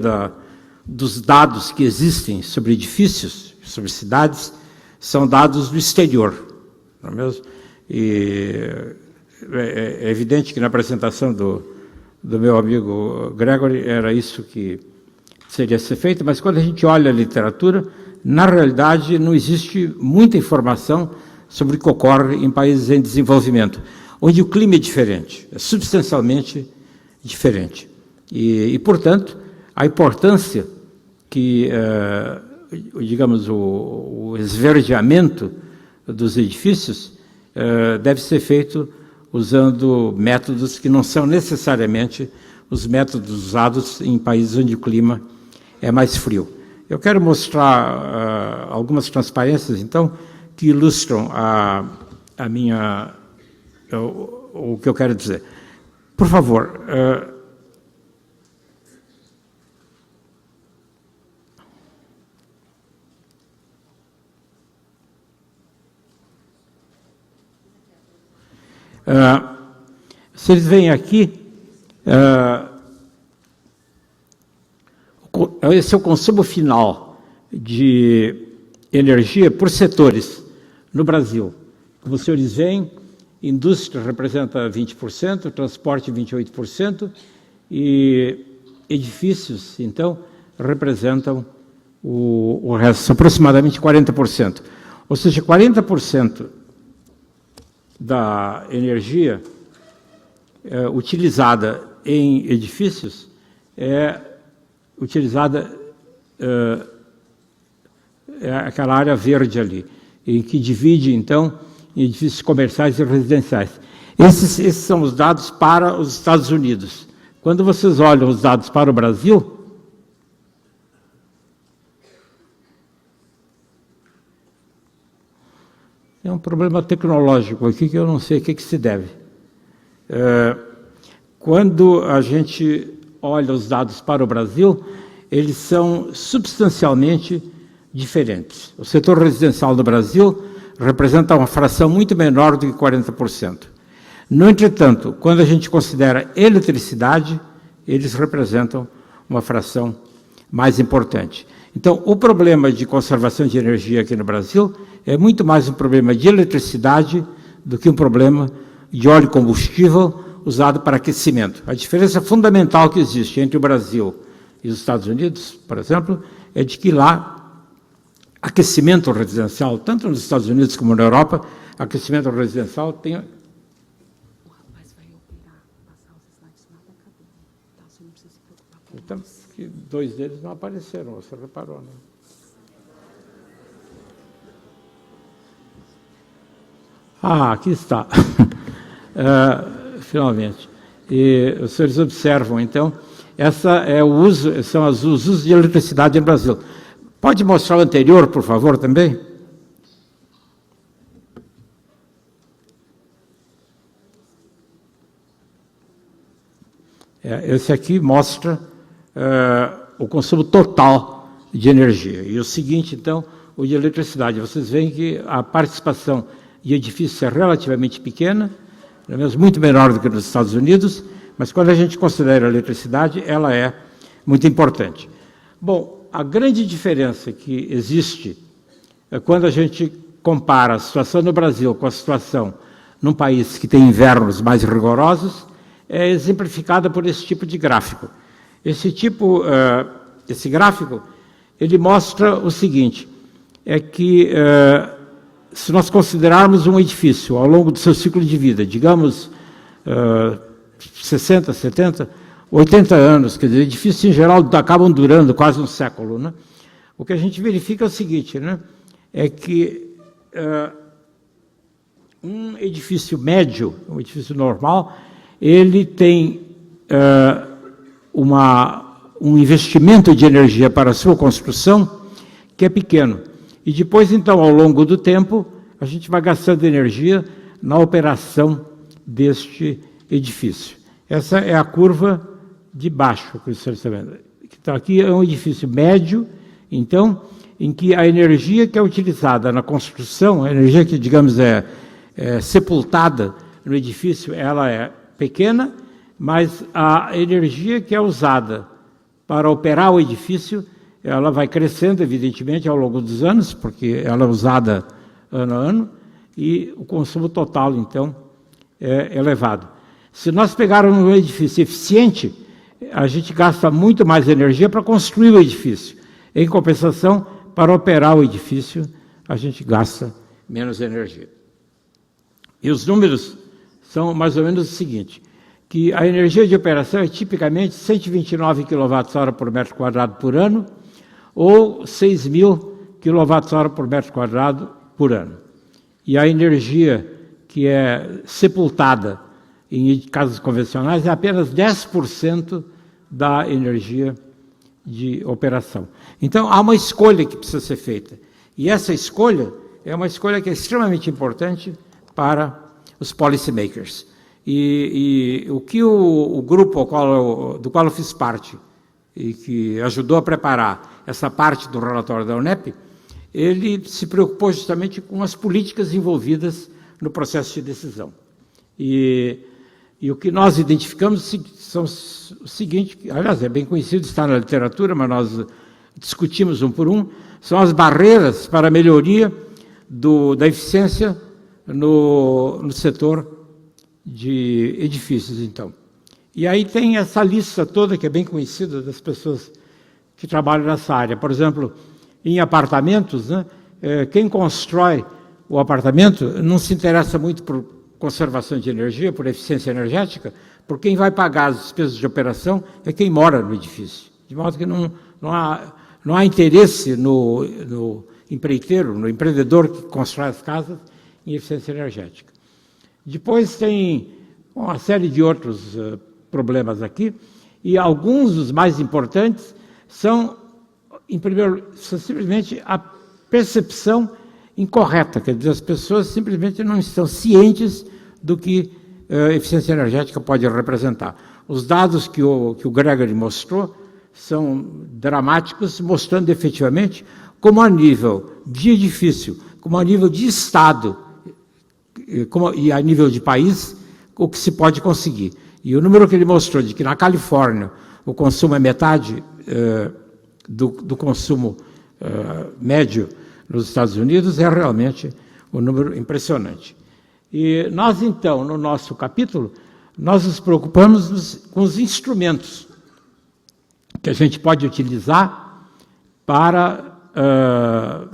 dos dados que existem sobre edifícios, sobre cidades, são dados do exterior, não é mesmo? E é evidente que na apresentação do meu amigo Gregory era isso que seria ser feito, mas quando a gente olha a literatura, na realidade não existe muita informação sobre o que ocorre em países em desenvolvimento, onde o clima é diferente, é substancialmente diferente. E portanto, a importância que digamos, o esverdeamento dos edifícios deve ser feito usando métodos que não são necessariamente os métodos usados em países onde o clima é mais frio. Eu quero mostrar algumas transparências, então, que ilustram o que eu quero dizer. Por favor, vocês veem aqui, esse é o consumo final de energia por setores no Brasil. Como os senhores veem, indústria representa 20%, transporte 28%, e edifícios, então, representam o resto, aproximadamente 40%. Ou seja, 40% da energia utilizada em edifícios é utilizada aquela área verde ali, em que divide, então, em edifícios comerciais e residenciais. Esses são os dados para os Estados Unidos. Quando vocês olham os dados para o Brasil, é um problema tecnológico aqui que eu não sei a que se deve. Quando a gente olha os dados para o Brasil, eles são substancialmente diferentes. O setor residencial do Brasil representa uma fração muito menor do que 40%. No entretanto, quando a gente considera eletricidade, eles representam uma fração mais importante. Então, o problema de conservação de energia aqui no Brasil é muito mais um problema de eletricidade do que um problema de óleo combustível usado para aquecimento. A diferença fundamental que existe entre o Brasil e os Estados Unidos, por exemplo, é de que lá, aquecimento residencial, tanto nos Estados Unidos como na Europa, aquecimento residencial tem... Então, dois deles não apareceram, você reparou, né? Ah, aqui está. Finalmente. E os senhores observam, então, são os usos de eletricidade no Brasil. Pode mostrar o anterior, por favor, também? Esse aqui mostra o consumo total de energia. E o seguinte, então, o de eletricidade. Vocês veem que a participação de edifícios é relativamente pequena, pelo menos muito menor do que nos Estados Unidos, mas quando a gente considera a eletricidade, ela é muito importante. Bom, a grande diferença que existe é quando a gente compara a situação no Brasil com a situação num país que tem invernos mais rigorosos, é exemplificada por esse tipo de gráfico. Esse gráfico, ele mostra o seguinte, é que se nós considerarmos um edifício ao longo do seu ciclo de vida, digamos 60, 70, 80 anos, quer dizer, edifícios em geral acabam durando quase um século, né? O que a gente verifica é o seguinte, né? É que um edifício médio, um edifício normal, ele tem um investimento de energia para a sua construção que é pequeno. E depois, então, ao longo do tempo, a gente vai gastando energia na operação deste edifício. Essa é a curva de baixo que vocês estão vendo. Então, aqui é um edifício médio, então, em que a energia que é utilizada na construção, a energia que, digamos, é sepultada no edifício, ela é pequena, mas a energia que é usada para operar o edifício, ela vai crescendo, evidentemente, ao longo dos anos, porque ela é usada ano a ano, e o consumo total, então, é elevado. Se nós pegarmos um edifício eficiente, a gente gasta muito mais energia para construir o edifício. Em compensação, para operar o edifício, a gente gasta menos energia. E os números são mais ou menos o seguinte, que a energia de operação é tipicamente 129 kWh por metro quadrado por ano, ou 6.000 kWh por metro quadrado por ano. E a energia que é sepultada em casas convencionais é apenas 10% da energia de operação. Então, há uma escolha que precisa ser feita. E essa escolha é uma escolha que é extremamente importante para os policymakers. E o que o grupo do qual eu fiz parte e que ajudou a preparar essa parte do relatório da UNEP, ele se preocupou justamente com as políticas envolvidas no processo de decisão. E o que nós identificamos são o seguinte, que, aliás, é bem conhecido, está na literatura, mas nós discutimos um por um, são as barreiras para a melhoria da eficiência no setor de edifícios, então. E aí tem essa lista toda, que é bem conhecida das pessoas que trabalham nessa área. Por exemplo, em apartamentos, né, quem constrói o apartamento não se interessa muito por conservação de energia, por eficiência energética, porque quem vai pagar as despesas de operação é quem mora no edifício. De modo que não há interesse no empreiteiro, no empreendedor que constrói as casas, em eficiência energética. Depois tem uma série de outros problemas aqui, e alguns dos mais importantes são, simplesmente a percepção incorreta, quer dizer, as pessoas simplesmente não estão cientes do que eficiência energética pode representar. Os dados que o Gregory mostrou são dramáticos, mostrando efetivamente como a nível de edifício, como a nível de Estado, e a nível de país, o que se pode conseguir. E o número que ele mostrou de que na Califórnia o consumo é metade do consumo médio nos Estados Unidos é realmente um número impressionante. E nós, então, no nosso capítulo, nós nos preocupamos com os instrumentos que a gente pode utilizar para,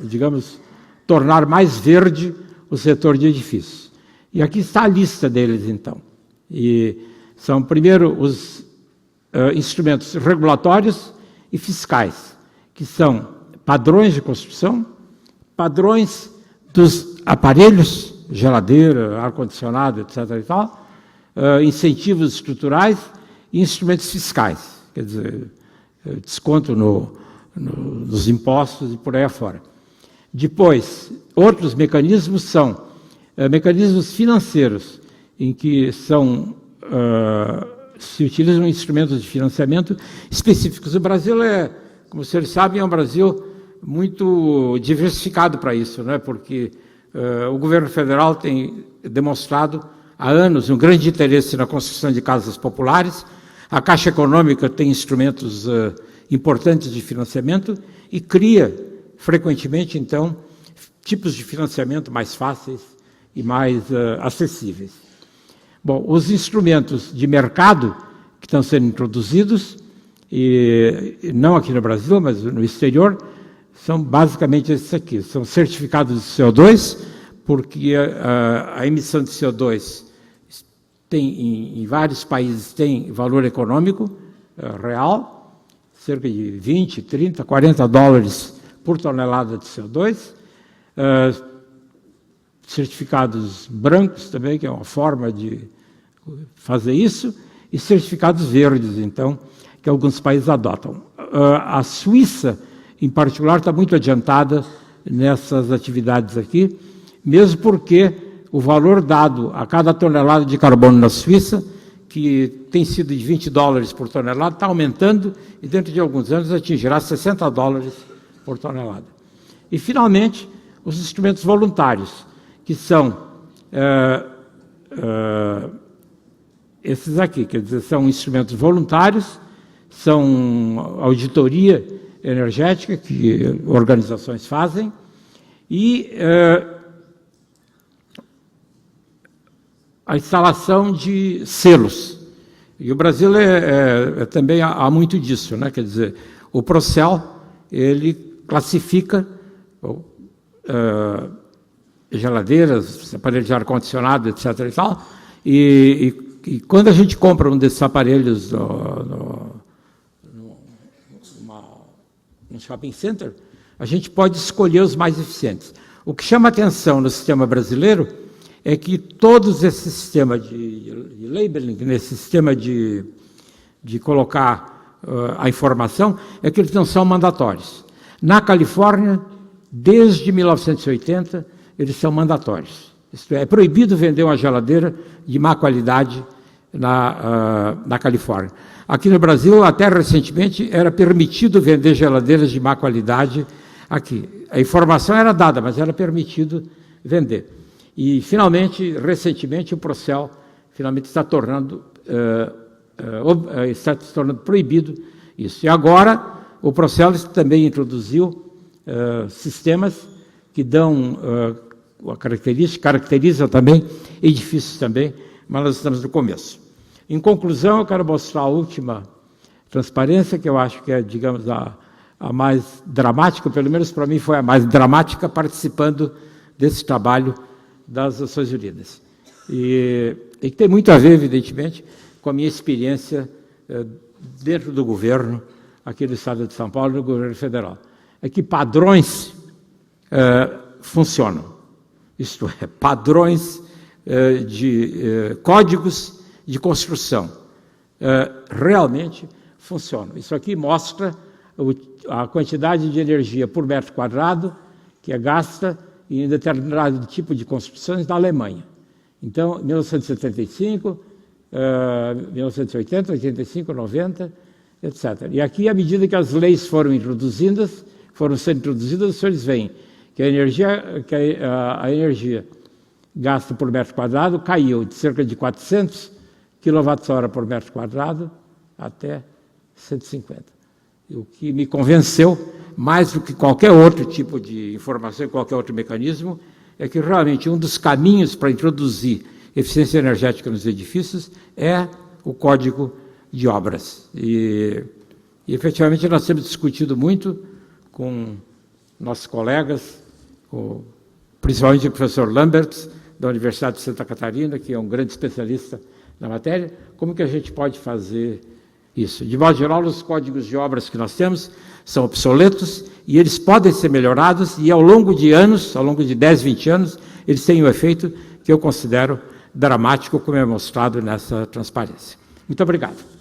digamos, tornar mais verde o setor de edifícios. E aqui está a lista deles, então. E são, primeiro, os instrumentos regulatórios e fiscais, que são padrões de construção, padrões dos aparelhos geladeira, ar-condicionado, etc. e tal, incentivos estruturais e instrumentos fiscais, quer dizer, desconto nos impostos e por aí afora. Depois, outros mecanismos são mecanismos financeiros, em que se utilizam instrumentos de financiamento específicos. O Brasil como vocês sabem, é um Brasil muito diversificado para isso, né? Porque o governo federal tem demonstrado há anos um grande interesse na construção de casas populares, a Caixa Econômica tem instrumentos importantes de financiamento e cria, frequentemente, então, tipos de financiamento mais fáceis e mais acessíveis. Bom, os instrumentos de mercado que estão sendo introduzidos, e não aqui no Brasil, mas no exterior, são basicamente esses aqui. São certificados de CO2, porque a emissão de CO2 em vários países tem valor econômico real, cerca de 20, 30, 40 dólares por tonelada de CO2. Certificados brancos também, que é uma forma de fazer isso, e certificados verdes, então, que alguns países adotam. A Suíça, em particular, está muito adiantada nessas atividades aqui, mesmo porque o valor dado a cada tonelada de carbono na Suíça, que tem sido de 20 dólares por tonelada, está aumentando e dentro de alguns anos atingirá 60 dólares por tonelada. E, finalmente, os instrumentos voluntários, que são esses aqui, quer dizer, são instrumentos voluntários, são auditoria energética que organizações fazem e a instalação de selos. E o Brasil também há muito disso, né? Quer dizer, o Procel, ele classifica geladeiras, aparelhos de ar-condicionado, etc. e tal, e quando a gente compra um desses aparelhos no shopping center, a gente pode escolher os mais eficientes. O que chama atenção no sistema brasileiro é que todos esse sistema de labeling, nesse sistema de colocar a informação, é que eles não são mandatórios. Na Califórnia, desde 1980, eles são mandatórios. Isto é proibido vender uma geladeira de má qualidade na Califórnia. Aqui no Brasil, até recentemente, era permitido vender geladeiras de má qualidade aqui. A informação era dada, mas era permitido vender. E, finalmente, recentemente, o Procel finalmente está se tornando proibido isso. E agora, o Procel também introduziu sistemas que dão caracterizam também edifícios também, mas nós estamos no começo. Em conclusão, eu quero mostrar a última transparência, que eu acho que é, digamos, a mais dramática, pelo menos para mim foi a mais dramática, participando desse trabalho das Nações Unidas. E que tem muito a ver, evidentemente, com a minha experiência dentro do governo, aqui do Estado de São Paulo, no governo federal. É que padrões funcionam. Isto é, padrões de códigos de construção realmente funcionam. Isso aqui mostra a quantidade de energia por metro quadrado que é gasta em determinado tipo de construções da Alemanha. Então, 1975, 1980, 85, 90, etc. E aqui, à medida que as leis foram sendo introduzidas, vocês veem que a energia gasta por metro quadrado caiu de cerca de 400 kWh por metro quadrado até 150. O que me convenceu, mais do que qualquer outro tipo de informação, qualquer outro mecanismo, é que realmente um dos caminhos para introduzir eficiência energética nos edifícios é o Código de Obras. E efetivamente nós temos discutido muito com nossos colegas, principalmente o professor Lamberts, da Universidade de Santa Catarina, que é um grande especialista na matéria, como que a gente pode fazer isso. De modo geral, os códigos de obras que nós temos são obsoletos, e eles podem ser melhorados, e ao longo de anos, ao longo de 10, 20 anos, eles têm um efeito que eu considero dramático, como é mostrado nessa transparência. Muito obrigado.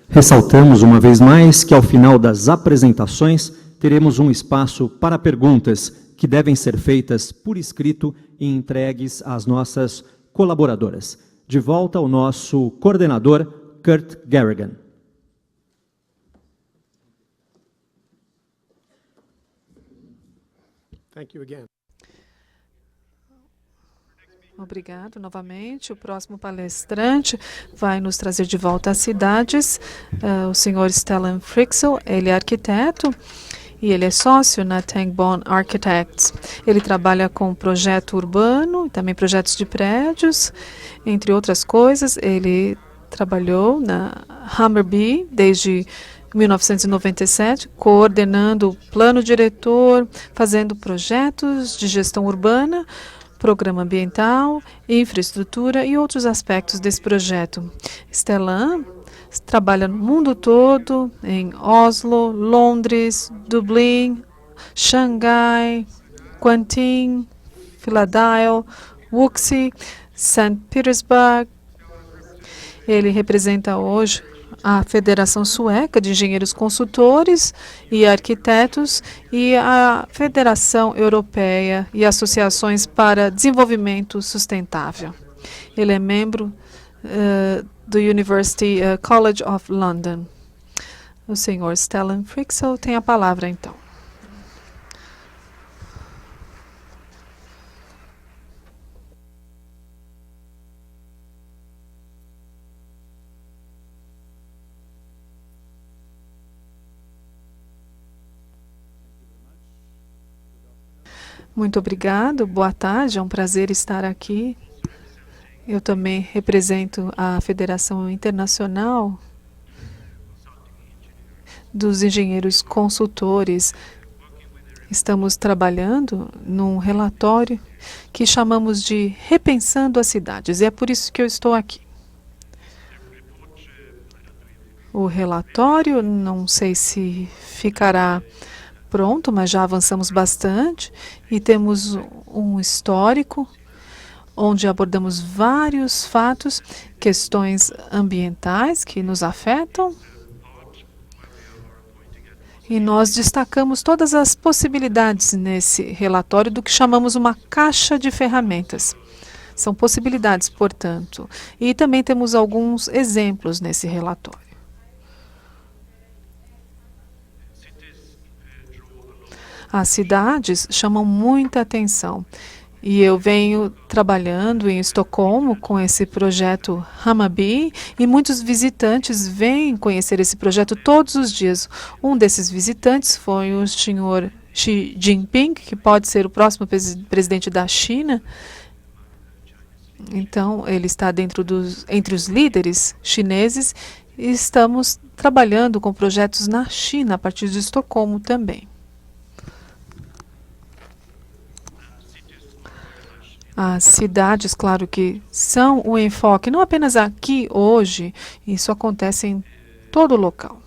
Ressaltamos uma vez mais que ao final das apresentações teremos um espaço para perguntas que devem ser feitas por escrito e entregues às nossas colaboradoras. De volta ao nosso coordenador, Kurt Garrigan. Thank you again. Obrigado novamente. O próximo palestrante vai nos trazer de volta às cidades, o senhor Stellan Frixell. Ele é arquiteto e ele é sócio na Tangbon Architects. Ele trabalha com projeto urbano, também projetos de prédios, entre outras coisas. Ele trabalhou na Hammarby desde 1997, coordenando o plano diretor, fazendo projetos de gestão urbana, programa ambiental, infraestrutura e outros aspectos desse projeto. Stellan trabalha no mundo todo, em Oslo, Londres, Dublin, Xangai, Quantin, Philadelphia, Wuxi, St. Petersburg. Ele representa hoje a Federação Sueca de Engenheiros Consultores e Arquitetos e a Federação Europeia e Associações para Desenvolvimento Sustentável. Ele é membro do University College of London. O senhor Stellan Frixell tem a palavra, então. Muito obrigado, boa tarde, é um prazer estar aqui. Eu também represento a Federação Internacional dos Engenheiros Consultores. Estamos trabalhando num relatório que chamamos de Repensando as Cidades, e é por isso que eu estou aqui. O relatório, não sei se ficará pronto, mas já avançamos bastante e temos um histórico onde abordamos vários fatos, questões ambientais que nos afetam, e nós destacamos todas as possibilidades nesse relatório do que chamamos uma caixa de ferramentas. São possibilidades, portanto, e também temos alguns exemplos nesse relatório. As cidades chamam muita atenção e eu venho trabalhando em Estocolmo com esse projeto Hammarby e muitos visitantes vêm conhecer esse projeto todos os dias. Um desses visitantes foi o senhor Xi Jinping, que pode ser o próximo presidente da China. Então, ele está entre os líderes chineses e estamos trabalhando com projetos na China, a partir de Estocolmo também. As cidades, claro que são o enfoque, não apenas aqui, hoje, isso acontece em todo o local.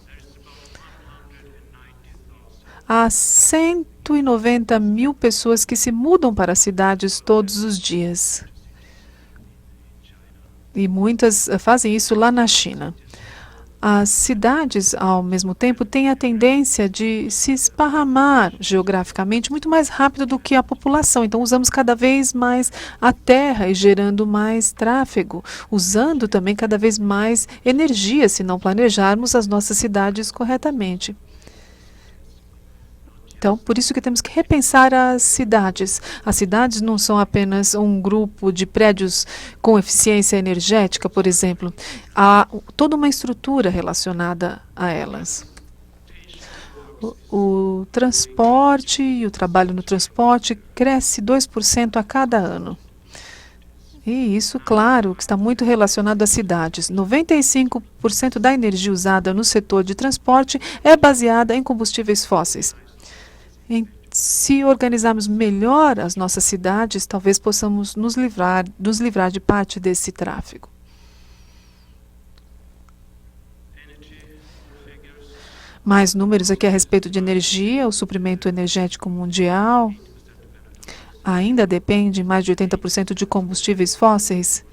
Há 190 mil pessoas que se mudam para as cidades todos os dias. E muitas fazem isso lá na China. As cidades, ao mesmo tempo, têm a tendência de se esparramar geograficamente muito mais rápido do que a população. Então, usamos cada vez mais a terra e gerando mais tráfego, usando também cada vez mais energia, se não planejarmos as nossas cidades corretamente. Então, por isso que temos que repensar as cidades. As cidades não são apenas um grupo de prédios com eficiência energética, por exemplo. Há toda uma estrutura relacionada a elas. O transporte e o trabalho no transporte cresce 2% a cada ano. E isso, claro, que está muito relacionado às cidades. 95% da energia usada no setor de transporte é baseada em combustíveis fósseis. se organizarmos melhor as nossas cidades, talvez possamos nos livrar de parte desse tráfego. Mais números aqui a respeito de energia. O suprimento energético mundial ainda depende mais de 80% de combustíveis fósseis.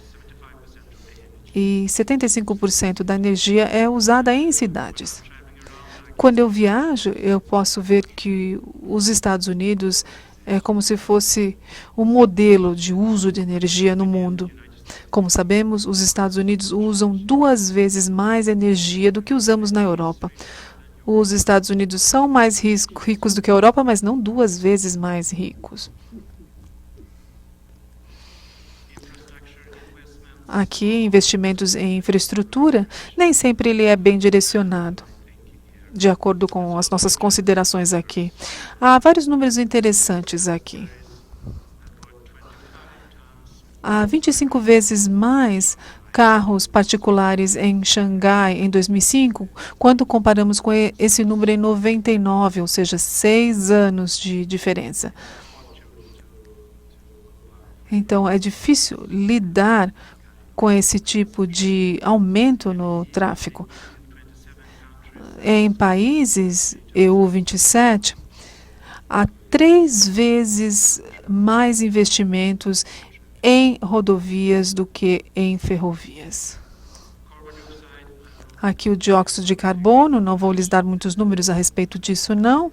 E 75% da energia é usada em cidades. Quando eu viajo, eu posso ver que os Estados Unidos é como se fosse o modelo de uso de energia no mundo. Como sabemos, os Estados Unidos usam 2 vezes mais energia do que usamos na Europa. Os Estados Unidos são mais ricos do que a Europa, mas não 2 vezes mais ricos. Aqui, investimentos em infraestrutura, nem sempre ele é bem direcionado, de acordo com as nossas considerações aqui. Há vários números interessantes aqui. Há 25 vezes mais carros particulares em Xangai em 2005, quando comparamos com esse número em 99, ou seja, 6 anos de diferença. Então, é difícil lidar com esse tipo de aumento no tráfego. Em países EU27, há 3 vezes mais investimentos em rodovias do que em ferrovias. Aqui o dióxido de carbono, não vou lhes dar muitos números a respeito disso, não.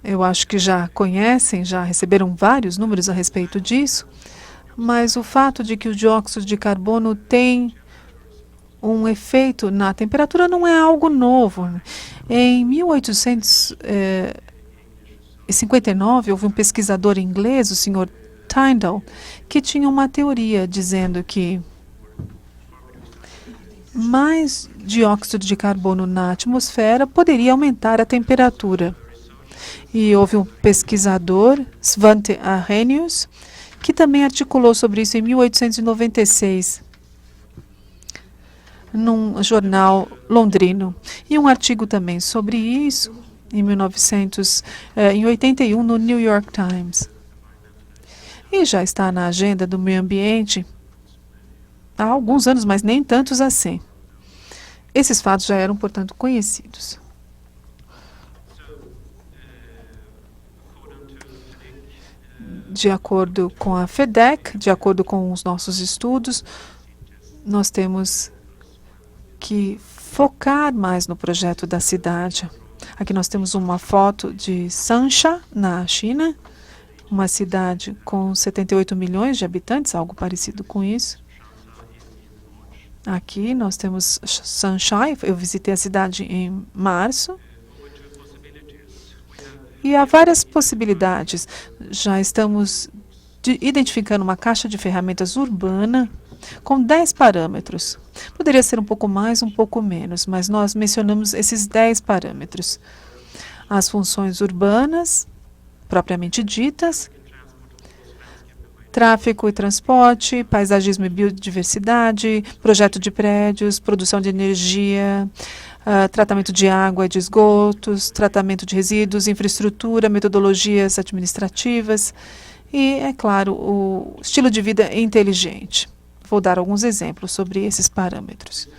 Eu acho que já conhecem, já receberam vários números a respeito disso. Mas o fato de que o dióxido de carbono tem um efeito na temperatura não é algo novo. Em 1859, houve um pesquisador inglês, o Sr. Tyndall, que tinha uma teoria dizendo que mais dióxido de carbono na atmosfera poderia aumentar a temperatura. E houve um pesquisador, Svante Arrhenius, que também articulou sobre isso em 1896, num jornal londrino. E um artigo também sobre isso, em 1981, no New York Times. E já está na agenda do meio ambiente há alguns anos, mas nem tantos assim. Esses fatos já eram, portanto, conhecidos. De acordo com a FEDEC, de acordo com os nossos estudos, nós temos que focar mais no projeto da cidade. Aqui nós temos uma foto de Sansha, na China, uma cidade com 78 milhões de habitantes, algo parecido com isso. Aqui nós temos Sansha, eu visitei a cidade em março. E há várias possibilidades. Já estamos identificando uma caixa de ferramentas urbana com 10 parâmetros. Poderia ser um pouco mais, um pouco menos, mas nós mencionamos esses 10 parâmetros. As funções urbanas, propriamente ditas, tráfego e transporte, paisagismo e biodiversidade, projeto de prédios, produção de energia, tratamento de água e de esgotos, tratamento de resíduos, infraestrutura, metodologias administrativas e, é claro, o estilo de vida inteligente. Vou dar alguns exemplos sobre esses parâmetros.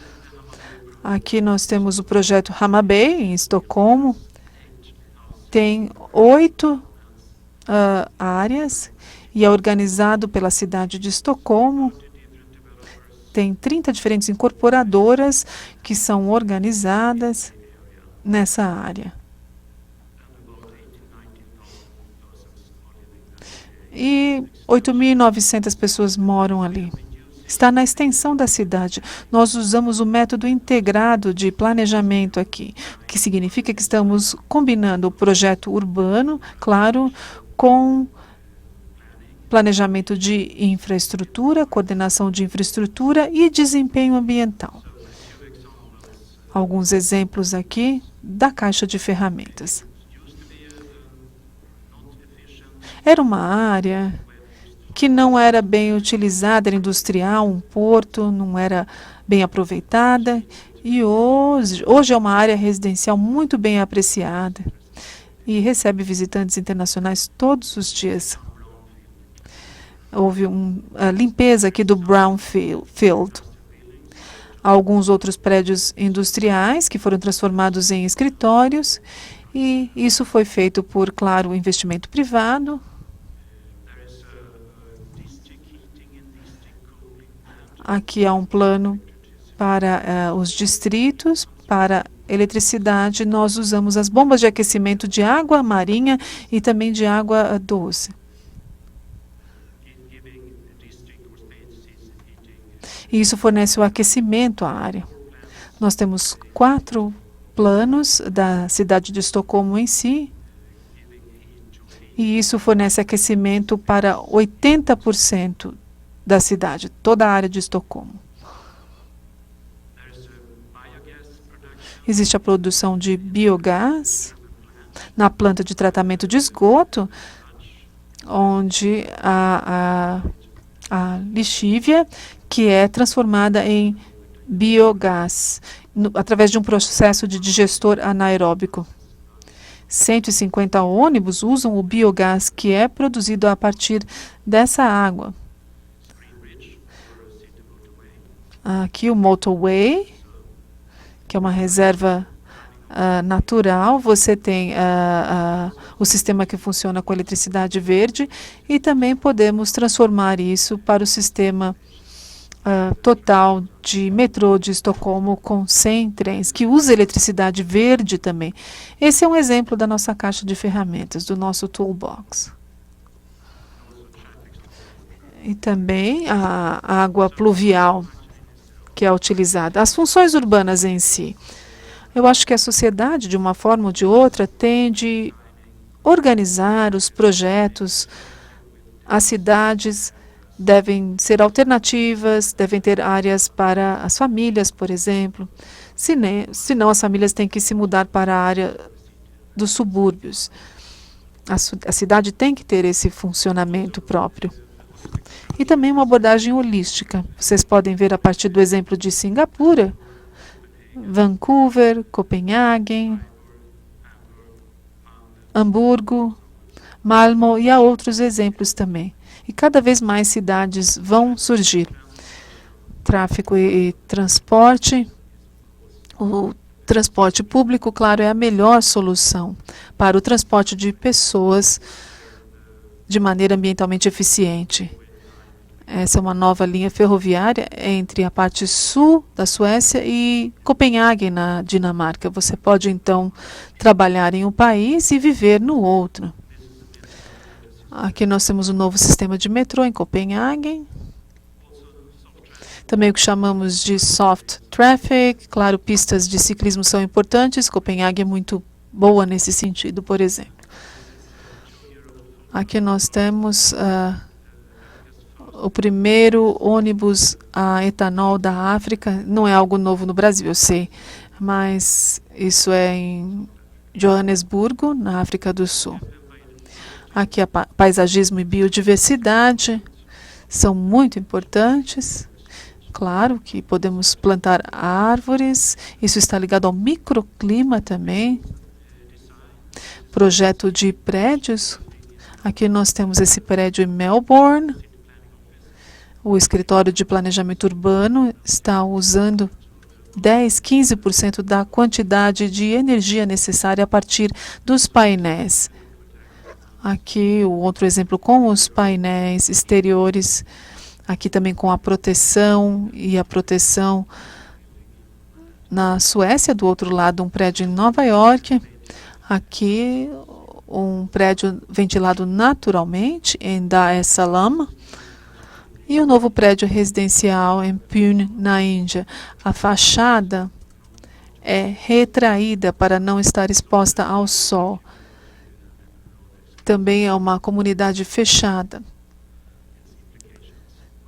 Aqui nós temos o projeto Hammarby, em Estocolmo. Tem 8 áreas e é organizado pela cidade de Estocolmo. Tem 30 diferentes incorporadoras que são organizadas nessa área. E 8.900 pessoas moram ali. Está na extensão da cidade. Nós usamos o método integrado de planejamento aqui, o que significa que estamos combinando o projeto urbano, claro, com planejamento de infraestrutura, coordenação de infraestrutura e desempenho ambiental. Alguns exemplos aqui da caixa de ferramentas. Era uma área que não era bem utilizada, era industrial, um porto, não era bem aproveitada. E hoje é uma área residencial muito bem apreciada. e recebe visitantes internacionais todos os dias. Houve a limpeza aqui do Brownfield. Alguns outros prédios industriais que foram transformados em escritórios, e isso foi feito por, claro, investimento privado. Aqui há um plano para os distritos, para eletricidade. Nós usamos as bombas de aquecimento de água marinha e também de água doce. E isso fornece o aquecimento à área. Nós temos 4 planos da cidade de Estocolmo em si, e isso fornece aquecimento para 80% da cidade, toda a área de Estocolmo. Existe a produção de biogás na planta de tratamento de esgoto, onde a lixívia, que é transformada em biogás, através de um processo de digestor anaeróbico. 150 ônibus usam o biogás que é produzido a partir dessa água. Aqui o motorway, que é uma reserva natural. Você tem o sistema que funciona com eletricidade verde, e também podemos transformar isso para o sistema total de metrô de Estocolmo com 100 trens, que usa eletricidade verde também. Esse é um exemplo da nossa caixa de ferramentas, do nosso toolbox. E também a água pluvial que é utilizada. As funções urbanas em si. Eu acho que a sociedade, de uma forma ou de outra, tem de organizar os projetos. As cidades devem ser alternativas, devem ter áreas para as famílias, por exemplo. Senão as famílias têm que se mudar para a área dos subúrbios. A cidade tem que ter esse funcionamento próprio. E também uma abordagem holística. Vocês podem ver a partir do exemplo de Singapura, Vancouver, Copenhague, Hamburgo, Malmö, e há outros exemplos também. E cada vez mais cidades vão surgir. Tráfego e transporte. O transporte público, claro, é a melhor solução para o transporte de pessoas de maneira ambientalmente eficiente. Essa é uma nova linha ferroviária entre a parte sul da Suécia e Copenhague, na Dinamarca. Você pode, então, trabalhar em um país e viver no outro. Aqui nós temos um novo sistema de metrô em Copenhague. Também o que chamamos de soft traffic. Claro, pistas de ciclismo são importantes. Copenhague é muito boa nesse sentido, por exemplo. Aqui nós temos o primeiro ônibus a etanol da África. Não é algo novo no Brasil, eu sei, mas isso é em Joanesburgo, na África do Sul. Aqui paisagismo e biodiversidade são muito importantes. Claro que podemos plantar árvores, isso está ligado ao microclima também. Projeto de prédios. Aqui nós temos esse prédio em Melbourne. O escritório de planejamento urbano está usando 10-15% da quantidade de energia necessária a partir dos painéis. Aqui o outro exemplo com os painéis exteriores. Aqui também com a proteção, e a proteção na Suécia, do outro lado um prédio em Nova York. Aqui um prédio ventilado naturalmente em Dar es Salaam. E o novo prédio residencial em Pune, na Índia. A fachada é retraída para não estar exposta ao sol. Também é uma comunidade fechada.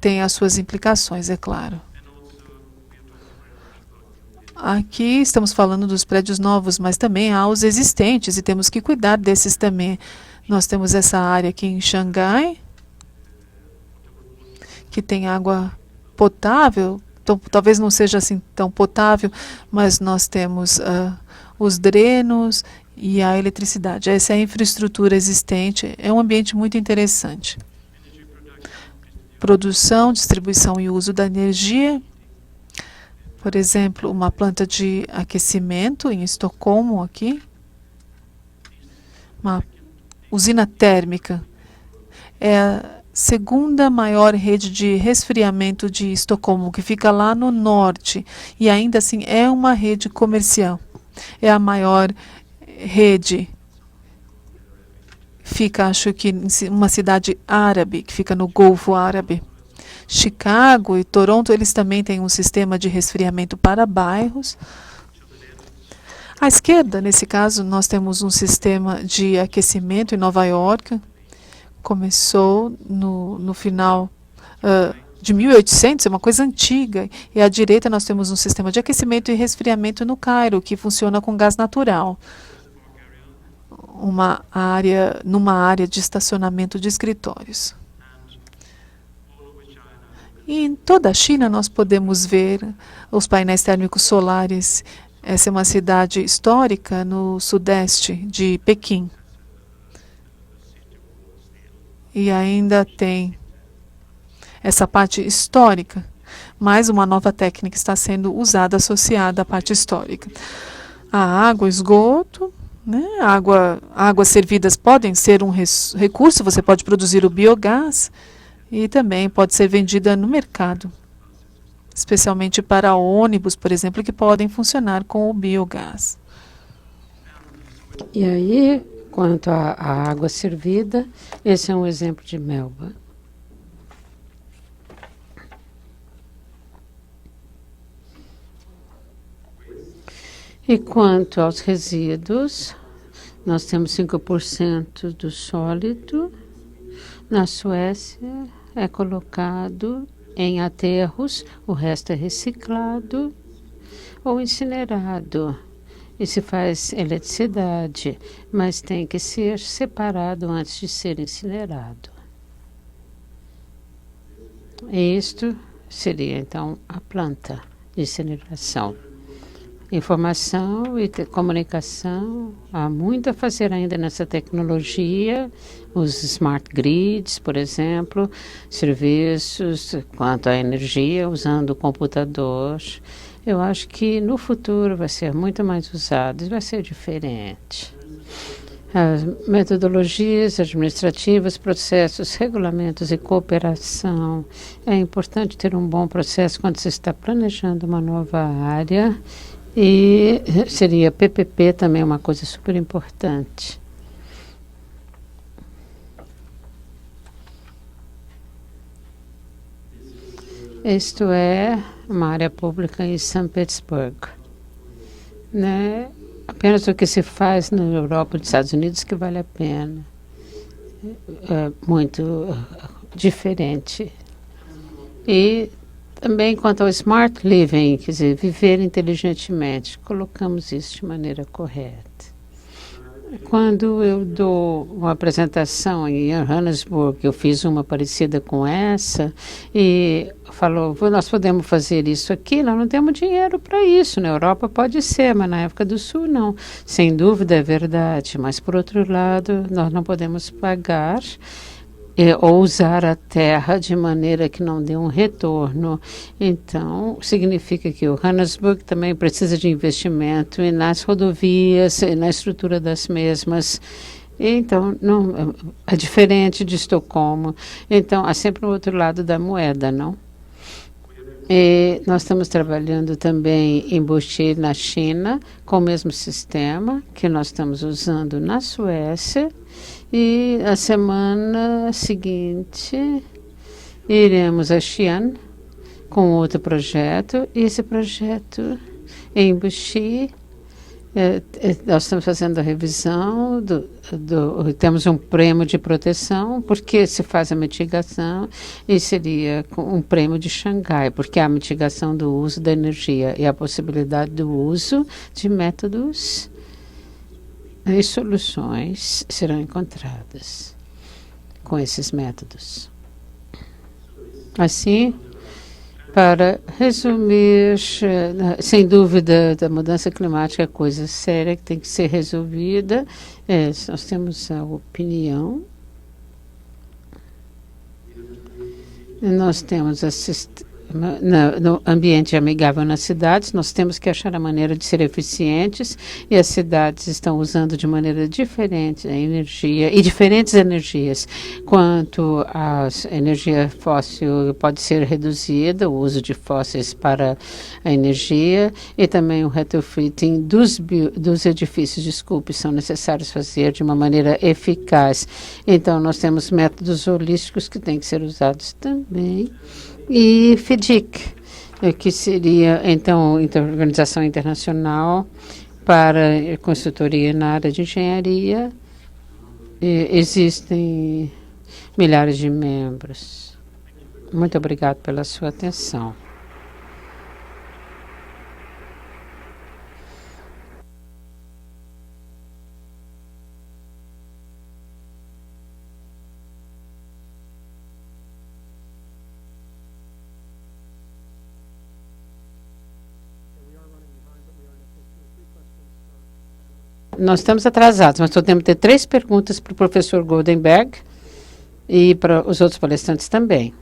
Tem as suas implicações, é claro. Aqui estamos falando dos prédios novos, mas também há os existentes e temos que cuidar desses também. Nós temos essa área aqui em Xangai, que tem água potável. Então, talvez não seja assim tão potável, mas nós temos os drenos e a eletricidade. Essa é a infraestrutura existente. É um ambiente muito interessante. Produção, distribuição e uso da energia. Por exemplo, uma planta de aquecimento em Estocolmo aqui. Uma usina térmica. É a segunda maior rede de resfriamento de Estocolmo, que fica lá no norte. E ainda assim é uma rede comercial. É a maior rede. Fica, acho que, em uma cidade árabe, que fica no Golfo Árabe. Chicago e Toronto, eles também têm um sistema de resfriamento para bairros. À esquerda, nesse caso, nós temos um sistema de aquecimento em Nova York. Começou no final de 1800, é uma coisa antiga. E à direita nós temos um sistema de aquecimento e resfriamento no Cairo, que funciona com gás natural. Numa área de estacionamento de escritórios. E em toda a China nós podemos ver os painéis térmicos solares. Essa é uma cidade histórica no sudeste de Pequim. E ainda tem essa parte histórica, mais uma nova técnica está sendo usada, associada à parte histórica. A água, esgoto, né? Águas servidas podem ser um recurso, você pode produzir o biogás e também pode ser vendida no mercado, especialmente para ônibus, por exemplo, que podem funcionar com o biogás. E aí, quanto à água servida, esse é um exemplo de Melba. E quanto aos resíduos, nós temos 5% do sólido. Na Suécia é colocado em aterros, o resto é reciclado ou incinerado. E se faz eletricidade, mas tem que ser separado antes de ser incinerado. Isto seria, então, a planta de incineração. Informação e comunicação, há muito a fazer ainda nessa tecnologia, os smart grids, por exemplo, serviços quanto à energia, usando o computador. Eu acho que no futuro vai ser muito mais usado, vai ser diferente. As metodologias administrativas, processos, regulamentos e cooperação. É importante ter um bom processo quando se está planejando uma nova área. E seria PPP também uma coisa super importante. Isto é uma área pública em São Petersburgo. Né? Apenas o que se faz na Europa e nos Estados Unidos que vale a pena. É muito diferente. E também quanto ao smart living, quer dizer, viver inteligentemente, colocamos isso de maneira correta. Quando eu dou uma apresentação em Johannesburg, eu fiz uma parecida com essa, e falou, nós podemos fazer isso aqui, nós não temos dinheiro para isso, na Europa pode ser, mas na África do Sul não. Sem dúvida é verdade, mas por outro lado, nós não podemos pagar ou usar a terra de maneira que não dê um retorno. Então, significa que o Johannesburg também precisa de investimento nas rodovias, na estrutura das mesmas. Então, não, é diferente de Estocolmo. Então, há sempre um outro lado da moeda, não? E nós estamos trabalhando também em Buxi, na China, com o mesmo sistema que nós estamos usando na Suécia. E a semana seguinte iremos a Xi'an com outro projeto. E esse projeto em Buxi, nós estamos fazendo a revisão, temos um prêmio de proteção, porque se faz a mitigação, e seria um prêmio de Xangai, porque há a mitigação do uso da energia e a possibilidade do uso de métodos e soluções serão encontradas com esses métodos. Assim, Para resumir, sem dúvida, a mudança climática é coisa séria que tem que ser resolvida. Nós temos a opinião. Nós temos no ambiente amigável nas cidades, nós temos que achar a maneira de ser eficientes, e as cidades estão usando de maneira diferente a energia e diferentes energias. Quanto à energia fóssil, pode ser reduzida o uso de fósseis para a energia, e também o retrofitting dos edifícios, são necessários fazer de uma maneira eficaz. Então, nós temos métodos holísticos que têm que ser usados também. E FDIC, que seria, então, Organização Internacional para Consultoria na área de engenharia. Existem milhares de membros. Muito obrigado pela sua atenção. Nós estamos atrasados, mas podemos ter 3 perguntas para o professor Goldenberg e para os outros palestrantes também.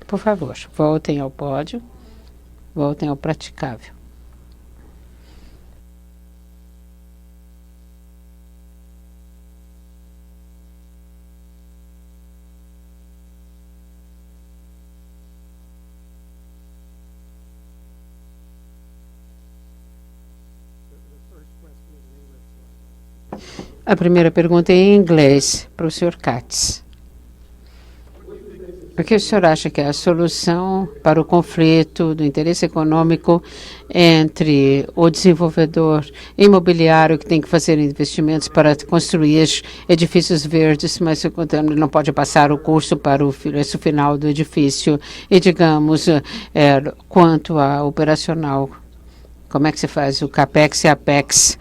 Por favor, voltem ao pódio, voltem ao praticável. A primeira pergunta é em inglês, para o Sr. Katz. O que o senhor acha que é a solução para o conflito do interesse econômico entre o desenvolvedor imobiliário, que tem que fazer investimentos para construir edifícios verdes, mas não pode passar o custo para o preço final do edifício, e, digamos, quanto a operacional, como é que se faz o CAPEX e APEX?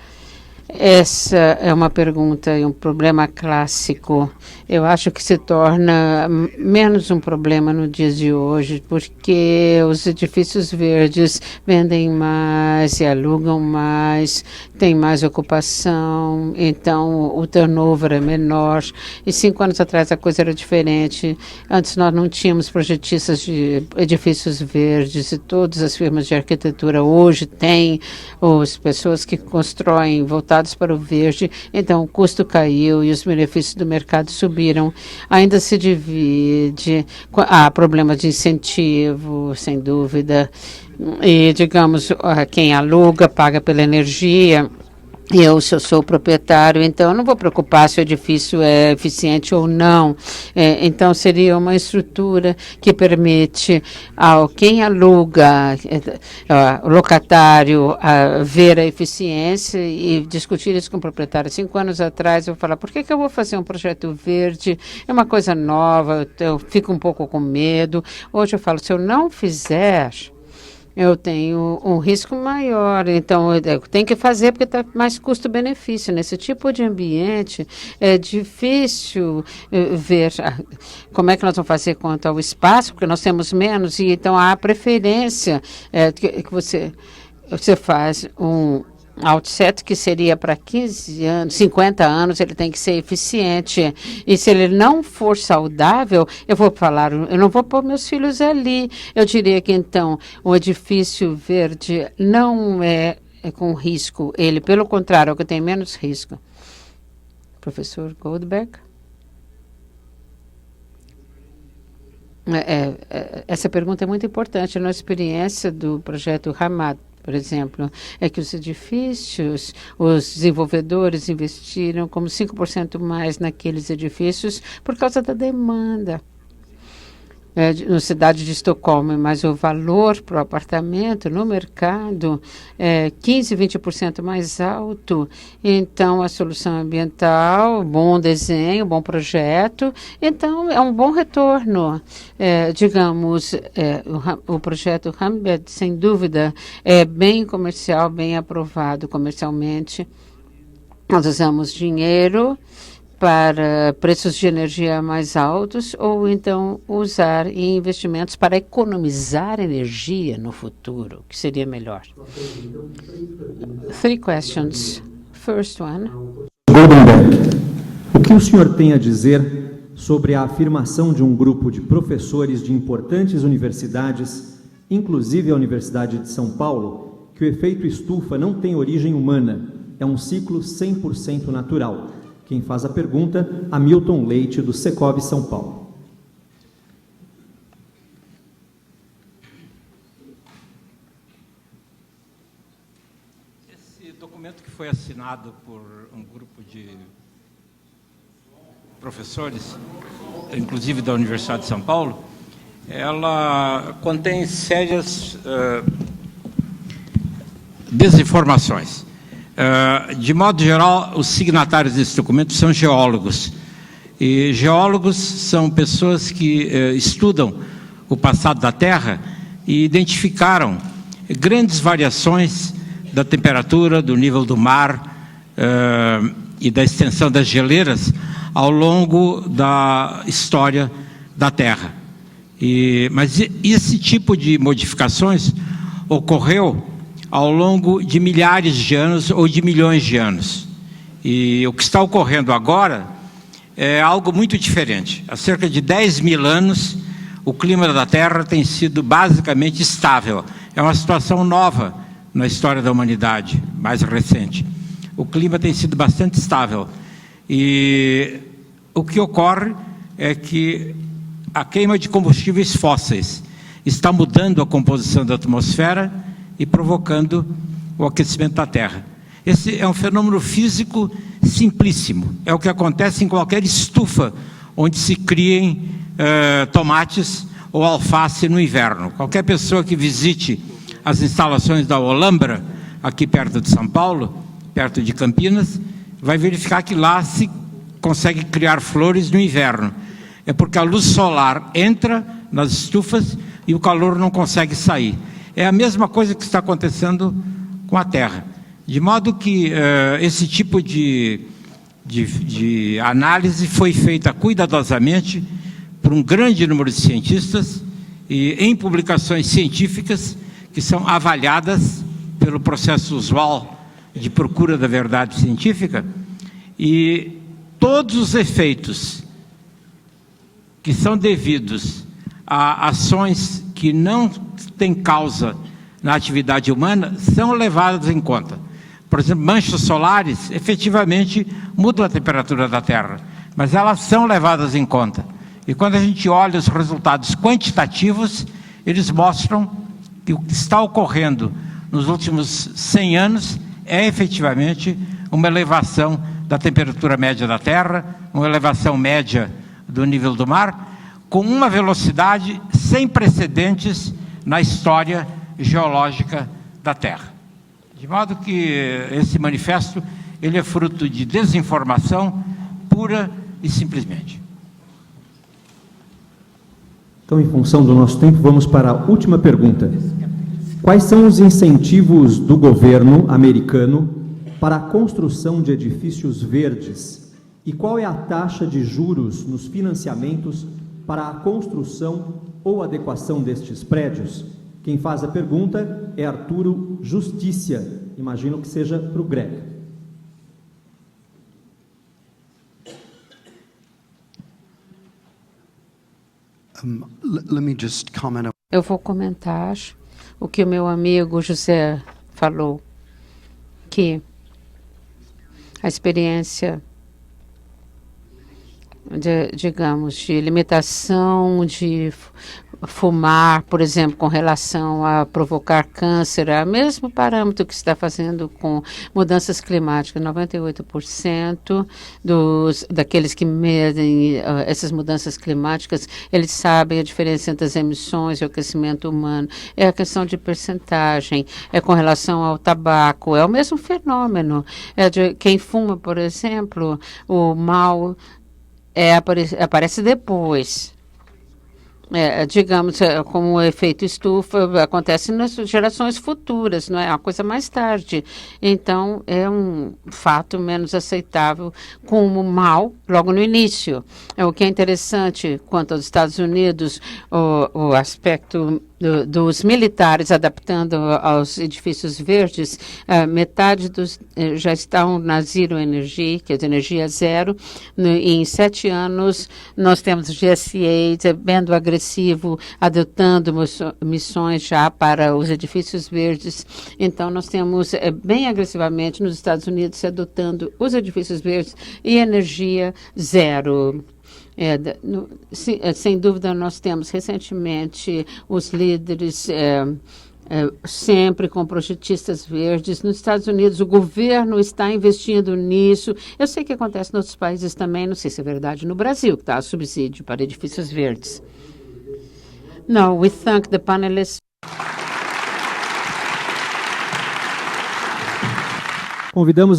Essa é uma pergunta e um problema clássico. Eu acho que se torna menos um problema no dia de hoje, porque os edifícios verdes vendem mais e alugam mais, tem mais ocupação, então o turnover é menor. E 5 anos atrás a coisa era diferente. Antes nós não tínhamos projetistas de edifícios verdes, e todas as firmas de arquitetura hoje têm as pessoas que constroem voltados para o verde, então o custo caiu e os benefícios do mercado subiram. Ainda se divide, há problemas de incentivo, sem dúvida, e, digamos, quem aluga paga pela energia. Se eu sou proprietário, então eu não vou preocupar se o edifício é eficiente ou não. Então, seria uma estrutura que permite ao quem aluga, o locatário, ver a eficiência e discutir isso com o proprietário. 5 anos atrás, eu vou falar, por que eu vou fazer um projeto verde? É uma coisa nova, eu fico um pouco com medo. Hoje eu falo, se eu não fizer, eu tenho um risco maior, então eu tenho que fazer porque está mais custo-benefício. Nesse tipo de ambiente, é difícil ver como é que nós vamos fazer quanto ao espaço, porque nós temos menos, e então há preferência que você faz um outset que seria para 15 anos, 50 anos, ele tem que ser eficiente. E se ele não for saudável, eu vou falar, eu não vou pôr meus filhos ali. Eu diria que, então, o edifício verde não é com risco. Ele, pelo contrário, é o que tem menos risco. Professor Goldberg? Essa pergunta é muito importante. Na experiência do projeto Hamad, por exemplo, é que os edifícios, os desenvolvedores investiram como 5% mais naqueles edifícios por causa da demanda. Na cidade de Estocolmo, mas o valor para o apartamento no mercado é 15%, 20% mais alto. Então, a solução ambiental, bom desenho, bom projeto, então é um bom retorno. Digamos, o projeto Hamad, sem dúvida, é bem comercial, bem aprovado comercialmente. Nós usamos dinheiro para preços de energia mais altos ou então usar em investimentos para economizar energia no futuro, que seria melhor? 3 questions. First one. Goldenberg, o que o senhor tem a dizer sobre a afirmação de um grupo de professores de importantes universidades, inclusive a Universidade de São Paulo, que o efeito estufa não tem origem humana, é um ciclo 100% natural? Quem faz a pergunta, Hamilton Leite, do Secov São Paulo. Esse documento que foi assinado por um grupo de professores, inclusive da Universidade de São Paulo, ela contém sérias desinformações. De modo geral, os signatários desse documento são geólogos. E geólogos são pessoas que estudam o passado da Terra e identificaram grandes variações da temperatura, do nível do mar e da extensão das geleiras ao longo da história da Terra. Mas esse tipo de modificações ocorreu ao longo de milhares de anos ou de milhões de anos. E o que está ocorrendo agora é algo muito diferente. Há cerca de 10 mil anos, o clima da Terra tem sido basicamente estável. É uma situação nova na história da humanidade, mais recente. O clima tem sido bastante estável. E o que ocorre é que a queima de combustíveis fósseis está mudando a composição da atmosfera e provocando o aquecimento da Terra. Esse é um fenômeno físico simplíssimo. É o que acontece em qualquer estufa onde se criem tomates ou alface no inverno. Qualquer pessoa que visite as instalações da Olambra, aqui perto de São Paulo, perto de Campinas, vai verificar que lá se consegue criar flores no inverno. É porque a luz solar entra nas estufas e o calor não consegue sair. É a mesma coisa que está acontecendo com a Terra. De modo que esse tipo de análise foi feita cuidadosamente por um grande número de cientistas e em publicações científicas que são avaliadas pelo processo usual de procura da verdade científica, e todos os efeitos que são devidos a ações que não têm causa na atividade humana são levadas em conta. Por exemplo, manchas solares efetivamente mudam a temperatura da Terra, mas elas são levadas em conta. E quando a gente olha os resultados quantitativos, eles mostram que o que está ocorrendo nos últimos 100 anos é efetivamente uma elevação da temperatura média da Terra, uma elevação média do nível do mar, com uma velocidade sem precedentes na história geológica da Terra. De modo que esse manifesto ele é fruto de desinformação pura e simplesmente. Então, em função do nosso tempo, vamos para a última pergunta. Quais são os incentivos do governo americano para a construção de edifícios verdes? E qual é a taxa de juros nos financiamentos para a construção ou adequação destes prédios? Quem faz a pergunta é Arturo Justiça. Imagino que seja para o Greg. Let me just comment. Eu vou comentar o que o meu amigo José falou, que a experiência digamos, de limitação de fumar, por exemplo, com relação a provocar câncer, é o mesmo parâmetro que se está fazendo com mudanças climáticas. 98% daqueles que medem essas mudanças climáticas, eles sabem a diferença entre as emissões e o aquecimento humano. É a questão de percentagem, é com relação ao tabaco, é o mesmo fenômeno. É de quem fuma, por exemplo, o mal aparece depois digamos, como o efeito estufa acontece nas gerações futuras, não é? A coisa mais tarde. Então, é um fato menos aceitável como mal logo no início. O que é interessante quanto aos Estados Unidos, o aspecto dos militares adaptando aos edifícios verdes, metade dos já estão na zero energy, que é de energia zero. Em 7 anos, nós temos GSA bem agressivo, adotando missões já para os edifícios verdes. Então, nós temos bem agressivamente nos Estados Unidos adotando os edifícios verdes e energia zero. Sem dúvida, nós temos recentemente os líderes sempre com projetistas verdes. Nos Estados Unidos, o governo está investindo nisso. Eu sei que acontece em outros países também, não sei se é verdade no Brasil, que está subsídio para edifícios verdes. No, we thank the panelists. Convidamos